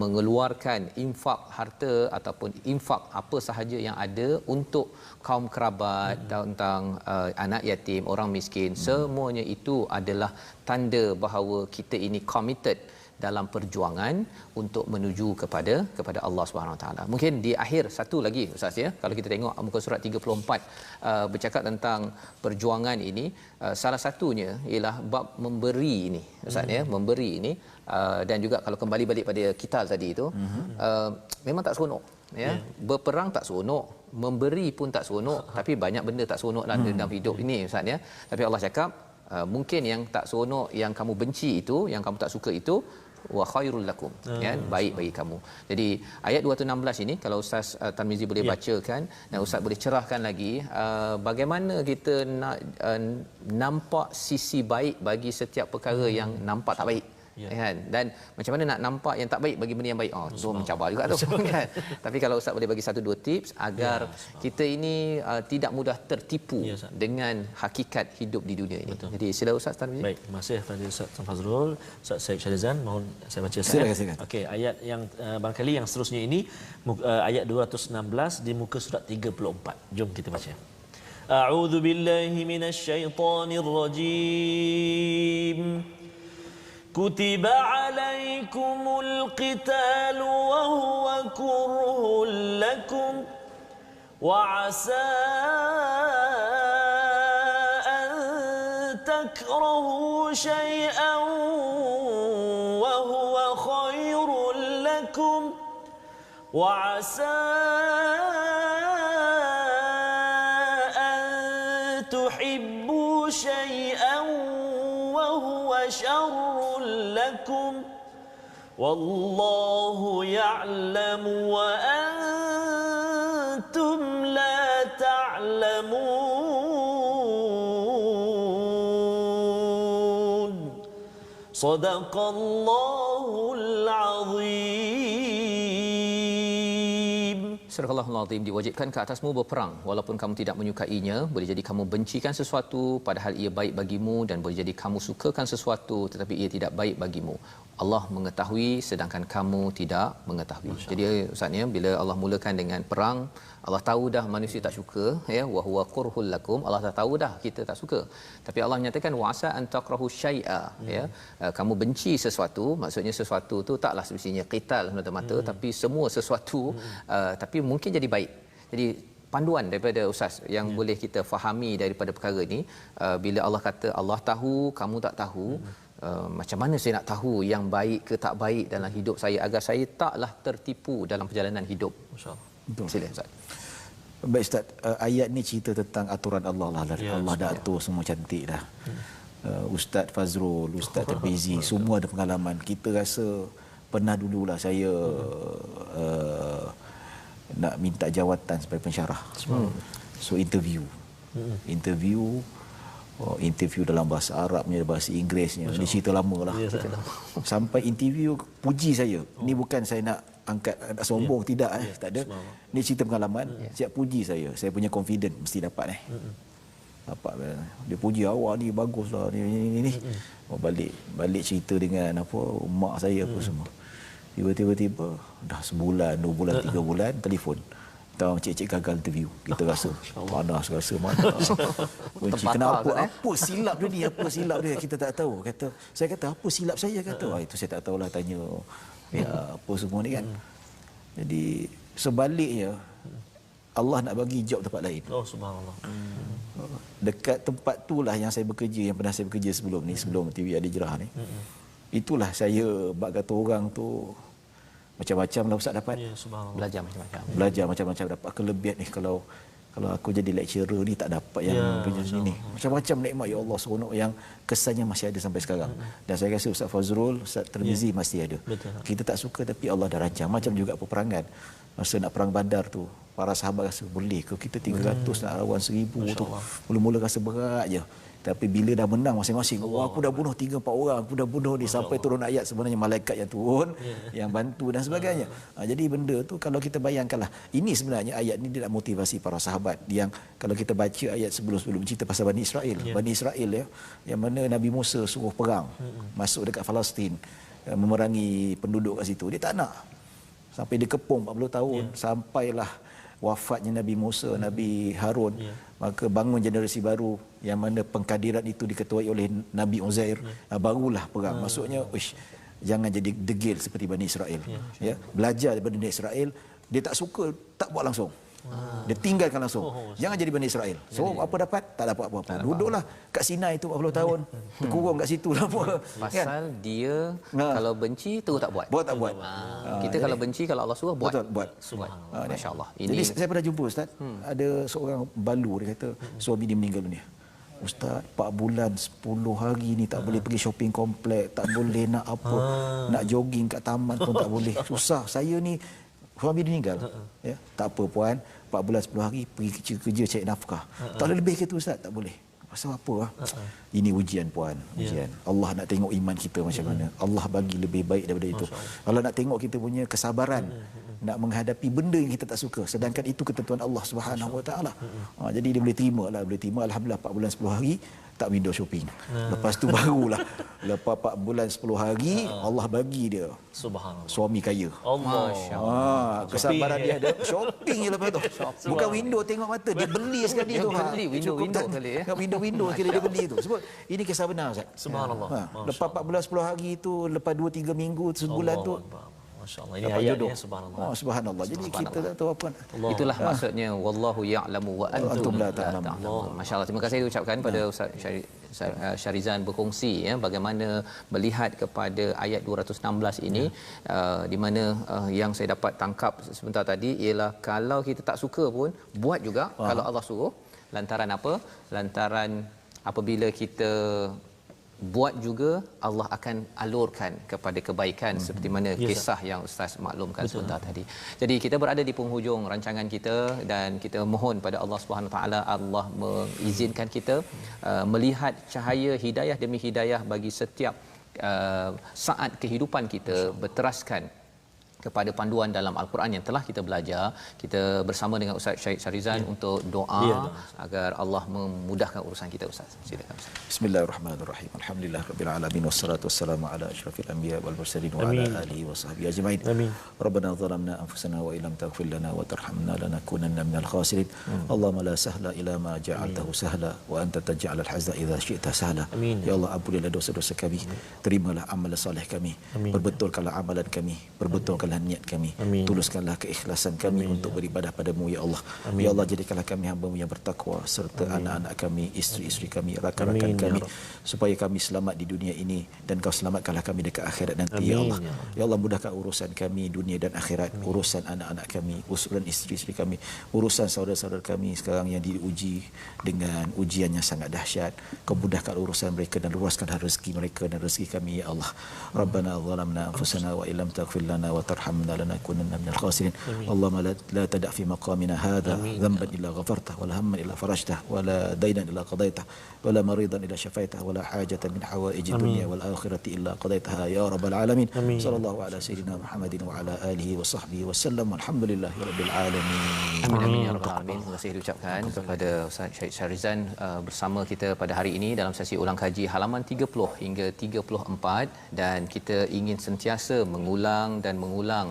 S2: mengeluarkan infak harta ataupun infak apa sahaja yang ada untuk kaum kerabat, tentang anak yatim, orang miskin. Semuanya itu adalah tanda bahawa kita ini committed dalam perjuangan untuk menuju kepada Allah Subhanahu Wa Taala. Mungkin di akhir satu lagi, Ustaz, ya, kalau kita tengok muka surat 34 bercakap tentang perjuangan ini, salah satunya ialah bab memberi ini, Ustaz, ya, memberi ini, dan juga kalau kembali balik pada kita tadi itu, memang tak seronok, ya. Berperang tak seronok, memberi pun tak seronok, tapi banyak benda tak seronok dalam hidup ini, Ustaz, ya. Tapi Allah cakap mungkin yang tak seronok, yang kamu benci itu, yang kamu tak suka itu, wa khairul lakum, ya, baik bagi kamu. Jadi ayat 216 ini kalau Ustaz Tarmizi boleh bacakan dan Ustaz boleh cerahkan lagi bagaimana kita nak nampak sisi baik bagi setiap perkara yang nampak tak baik. Kan, dan macam mana nak nampak yang tak baik bagi benda yang baik. Tu mencabar juga tu kan. Tapi kalau Ustaz boleh bagi satu dua tips agar kita ini tidak mudah tertipu dengan hakikat hidup di dunia ini. Betul. Jadi sila Ustaz Tarmizi.
S1: Baik, terima kasih kepada Ustaz Fazrul. Ustaz Syed Syahrizan, mohon saya baca.
S3: Silakan.
S1: Okey, ayat yang barangkali yang seterusnya ini ayat 216 di muka surat 34. Jom kita baca. A'udzu billahi minasyaitonir rajim. كتب عليكم القتال وهو كره لكم وعسى أن تكرهوا شيئا وهو خير لكم وعسى أن تحبوا شيئا وهو شر لكم والله يعلم وأنتم لا تعلمون صدق الله العظيم.
S2: Surah Al-Azim, diwajibkan ke atasmu berperang walaupun kamu tidak menyukainya. Boleh jadi kamu bencikan sesuatu padahal ia baik bagimu, dan boleh jadi kamu sukakan sesuatu tetapi ia tidak baik bagimu. Allah mengetahui sedangkan kamu tidak mengetahui. Jadi Ustaz, ya, bila Allah mulakan dengan perang, Allah tahu dah manusia tak suka, ya, wa huwa kurhul lakum. Allah dah tahu dah kita tak suka. Tapi Allah menyatakan wa'asa an takrahu syai'a, ya. Kamu benci sesuatu, maksudnya sesuatu tu taklah semestinya qital semata-mata, tapi semua sesuatu tapi mungkin jadi baik. Jadi panduan daripada Ustaz yang boleh kita fahami daripada perkara ini, bila Allah kata Allah tahu, kamu tak tahu, macam mana saya nak tahu yang baik ke tak baik dalam hidup saya agar saya taklah tertipu dalam perjalanan hidup. Masya-Allah. Betul. Silakan Ustaz.
S3: Baik Ustaz, ayat ni cerita tentang aturan Allah lah. Allah dah atur semua cantik dah. Ustaz Fazrul, Ustaz Tarmizi, semua ada pengalaman. Kita rasa pernah dululah saya nak minta jawatan sebagai pensyarah. So interview dalam bahasa Arabnya, bahasa Inggerisnya. Ini cerita lama lah. Sampai interview puji saya. Ini bukan saya nak angkat, nak sombong, tidak. Tak ada. Ini cerita pengalaman. Siap puji saya. Saya punya confident mesti dapat. Dapat. Dia puji awak ni baguslah. Ni. Balik cerita dengan mak saya apa semua. Tiba-tiba dah sebulan, 2 bulan, 3 bulan telefon. tahu cik-cik gagal interview. Kita rasa panas, rasa mana. Benci kenapa? Apa silap dia ni? Apa silap dia? Kita tak tahu. Saya kata apa silap saya? Kata itu saya tak tahulah, tanya ya apa semua ni kan. Jadi sebaliknya Allah nak bagi job tempat lain.
S1: Oh subhanallah.
S3: Dekat tempat itulah yang saya bekerja, yang pernah saya bekerja sebelum ni, sebelum TV Al-Hijrah ni. Itulah saya bak kata orang tu macam-macam lah Ustaz dapat.
S1: Ya, subhanallah.
S2: Belajar macam-macam.
S3: Belajar macam-macam, dapat kelebihan ni. Kalau aku jadi lecturer ni tak dapat yang kerja sini. Macam-macam nikmat ya Allah, seronok yang kesannya masih ada sampai sekarang. Dan saya rasa Ustaz Fazrul, Ustaz Tirmizi masih ada.
S1: Betul.
S3: Kita tak suka tapi Allah dah rancang. Macam juga peperangan. Masa nak perang Badar tu, para sahabat rasa boleh ke kita 300 nak lawan 1000 tu. Mula-mula rasa berat je. Tapi bila dah menang masing-masing, aku dah bunuh 3-4 orang, aku dah bunuh ni, sampai turun ayat sebenarnya malaikat yang turun, yang bantu dan sebagainya. Jadi benda tu kalau kita bayangkanlah, ini sebenarnya ayat ni dia nak motivasi para sahabat yang kalau kita baca ayat sebelum-sebelum cerita pasal Bani Israel. Bani Israel ya, yang mana Nabi Musa suruh perang, masuk dekat Palestin, memerangi penduduk kat situ. Dia tak nak. Sampai dikepung 40 tahun, sampailah wafatnya Nabi Musa, Nabi Harun, maka bangun generasi baru yang mana pengkadiran itu diketuai oleh Nabi Uzair, barulah perang. Maksudnya jangan jadi degil seperti Bani Israel. Ya, belajar daripada Bani Israel, dia tak suka, tak buat langsung. Dia tinggalkan langsung. Jangan jadi Bani Israel. So apa dapat? Tak dapat apa-apa. Duduklah kat Sinai tu 40 tahun. Terkurung kat situ lah apa.
S2: Pasal kan? Dia kalau benci terus tak buat.
S3: Tak buat.
S2: Kita kalau benci, kalau Allah suruh buat.
S3: Buat.
S2: Subhanallah. Masya-Allah.
S3: Jadi saya pernah jumpa Ustaz, ada seorang balu, dia kata suami dia meninggal dunia. Ustaz, 4 bulan 10 hari ni tak boleh pergi shopping komplek, tak boleh nak apa, nak jogging kat taman pun tak boleh. Susah. Saya ni suami dia meninggal. Ya, tak apa puan, 4 bulan 10 hari pergi kerja cari nafkah. Tak boleh lebih ke tu Ustaz, tak boleh. Pasal apa ah? Ini ujian puan, ujian. Allah nak tengok iman kita macam mana. Allah bagi lebih baik daripada itu. Allah nak tengok kita punya kesabaran nak menghadapi benda yang kita tak suka, sedangkan itu ketentuan Allah Subhanahu Wa Taala. Jadi dia boleh terima alhamdulillah 4 bulan 10 hari tak window shopping. Lepas tu barulah lepas 4 bulan 10 hari Allah bagi dia
S1: subhanallah
S3: suami kaya.
S1: Allah.
S3: Kesabaran dia ada shopping je lepas tu. Bukan window tengok mata, dia beli sekali tu.
S2: Beli window kali ya.
S3: Window sekali dia beli tu. Sebab ini kisah benar Ustaz.
S1: Subhanallah.
S3: Lepas 4 bulan 10 hari tu, lepas 2-3 minggu sebulan tu,
S1: masya-Allah, ini ayatnya subhanallah.
S3: Subhanallah. Jadi kita tak tahu apa nak.
S2: Itulah maksudnya wallahu ya'lamu wa antum la ta'lamun. Masya-Allah, terima kasih diucapkan pada Ustaz Syarizan berkongsi ya bagaimana melihat kepada ayat 216 ini, di mana yang saya dapat tangkap sebentar tadi ialah kalau kita tak suka pun buat juga kalau Allah suruh. Lantaran apa? Lantaran apabila kita buat juga Allah akan alurkan kepada kebaikan seperti mana kisah yang Ustaz maklumkan sebentar tadi. Jadi kita berada di penghujung rancangan kita dan kita mohon pada Allah Subhanahu taala Allah mengizinkan kita melihat cahaya hidayah demi hidayah bagi setiap saat kehidupan kita, berteraskan kepada panduan dalam Al-Quran yang telah kita belajar. Kita bersama dengan Ustaz Syed Syarizan untuk doa agar Allah memudahkan urusan kita. Ustaz, silakan Ustaz.
S3: Bismillahirrahmanirrahim. Alhamdulillah rabbil alamin wassalatu wassalamu ala asyrafil anbiya wal mursalin wa ala alihi washabbihi ajmain. Amin. Rabbana zalamna anfusana wa illam taghfir lana wa tarhamna lanakunanna minal khasirin. Allahumma la sahla illa ma ja'altahu sahla wa anta taj'alul hazna idza syi'ta sahla. Ya Allah, ampunilah dosa-dosa kami. Terimalah amal soleh kami. Perbetulkanlah amalan kami. Perbetulkanlah niat kami. Tuluskanlah keikhlasan kami untuk beribadah padamu ya Allah. Ya Allah, jadikanlah kami hamba-Mu yang bertakwa serta anak-anak kami, isteri-isteri kami, rakan-rakan kami, supaya kami selamat di dunia ini dan Kau selamatkanlah kami dekat akhirat nanti ya Allah. Ya Allah, mudahkan urusan kami dunia dan akhirat, urusan anak-anak kami, urusan isteri-isteri kami, urusan saudara-saudara kami sekarang yang diuji dengan ujian yang sangat dahsyat. Kau mudahkan urusan mereka dan luaskanlah rezeki mereka dan rezeki kami ya Allah. Rabbana zalamna anfusana wa illam taghfir lana wa tarhamna lanakunanna minal khasirin. Allahumma la tada' fi maqamina hadha dhanban illa ghafartah wa la hamman illa farajtah wa la daynan illa qadaitah wa la maridan illa shafaitah wa la hajatan min hawaiji dunya wal akhirati illa qadaitaha ya rabbal alamin. Sallallahu ala sayyidina Muhammadin wa ala alihi wa sahbihi wasallam. Alhamdulillahi rabbil alamin.
S2: Amin ya rabbal alamin. Terima kasih diucapkan kepada Ustaz Syed Syarizan bersama kita pada hari ini dalam sesi ulang kaji halaman 30 hingga 34, dan kita ingin sentiasa mengulang dan mengulang mengulang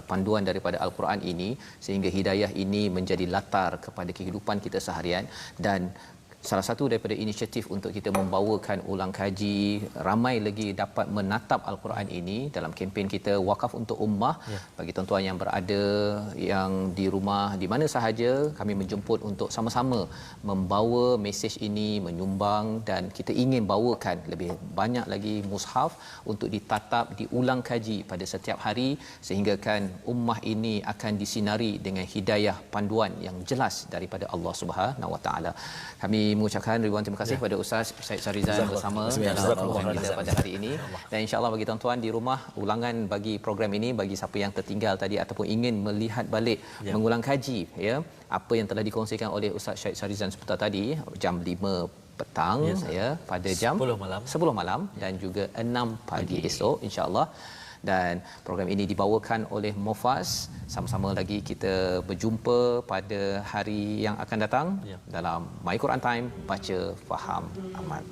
S2: panduan daripada al-Quran ini sehingga hidayah ini menjadi latar kepada kehidupan kita seharian. Dan salah satu daripada inisiatif untuk kita membawakan ulang kaji, ramai lagi dapat menatap al-Quran ini dalam kempen kita Wakaf untuk Ummah. Bagi tuan-tuan yang berada yang di rumah di mana sahaja, kami menjemput untuk sama-sama membawa mesej ini, menyumbang, dan kita ingin bawakan lebih banyak lagi mushaf untuk ditatap, diulang kaji pada setiap hari sehingga kan ummah ini akan disinari dengan hidayah panduan yang jelas daripada Allah Subhanahu Wa Taala. Kami mengucapkan ribuan terima kasih kepada Ustaz Syed Syarizan bersama dalam program kita pada hari ini. Dan insya-Allah bagi tuan-tuan di rumah, ulangan bagi program ini bagi siapa yang tertinggal tadi ataupun ingin melihat balik mengulang kaji ya apa yang telah dikongsikan oleh Ustaz Syed Syarizan sebentar tadi jam 5 petang ya pada jam 10 malam dan juga 6 pagi esok insya-Allah. Dan program ini dibawakan oleh Mofaz. Sama-sama lagi kita berjumpa pada hari yang akan datang dalam My Quran Time, baca, faham, amal.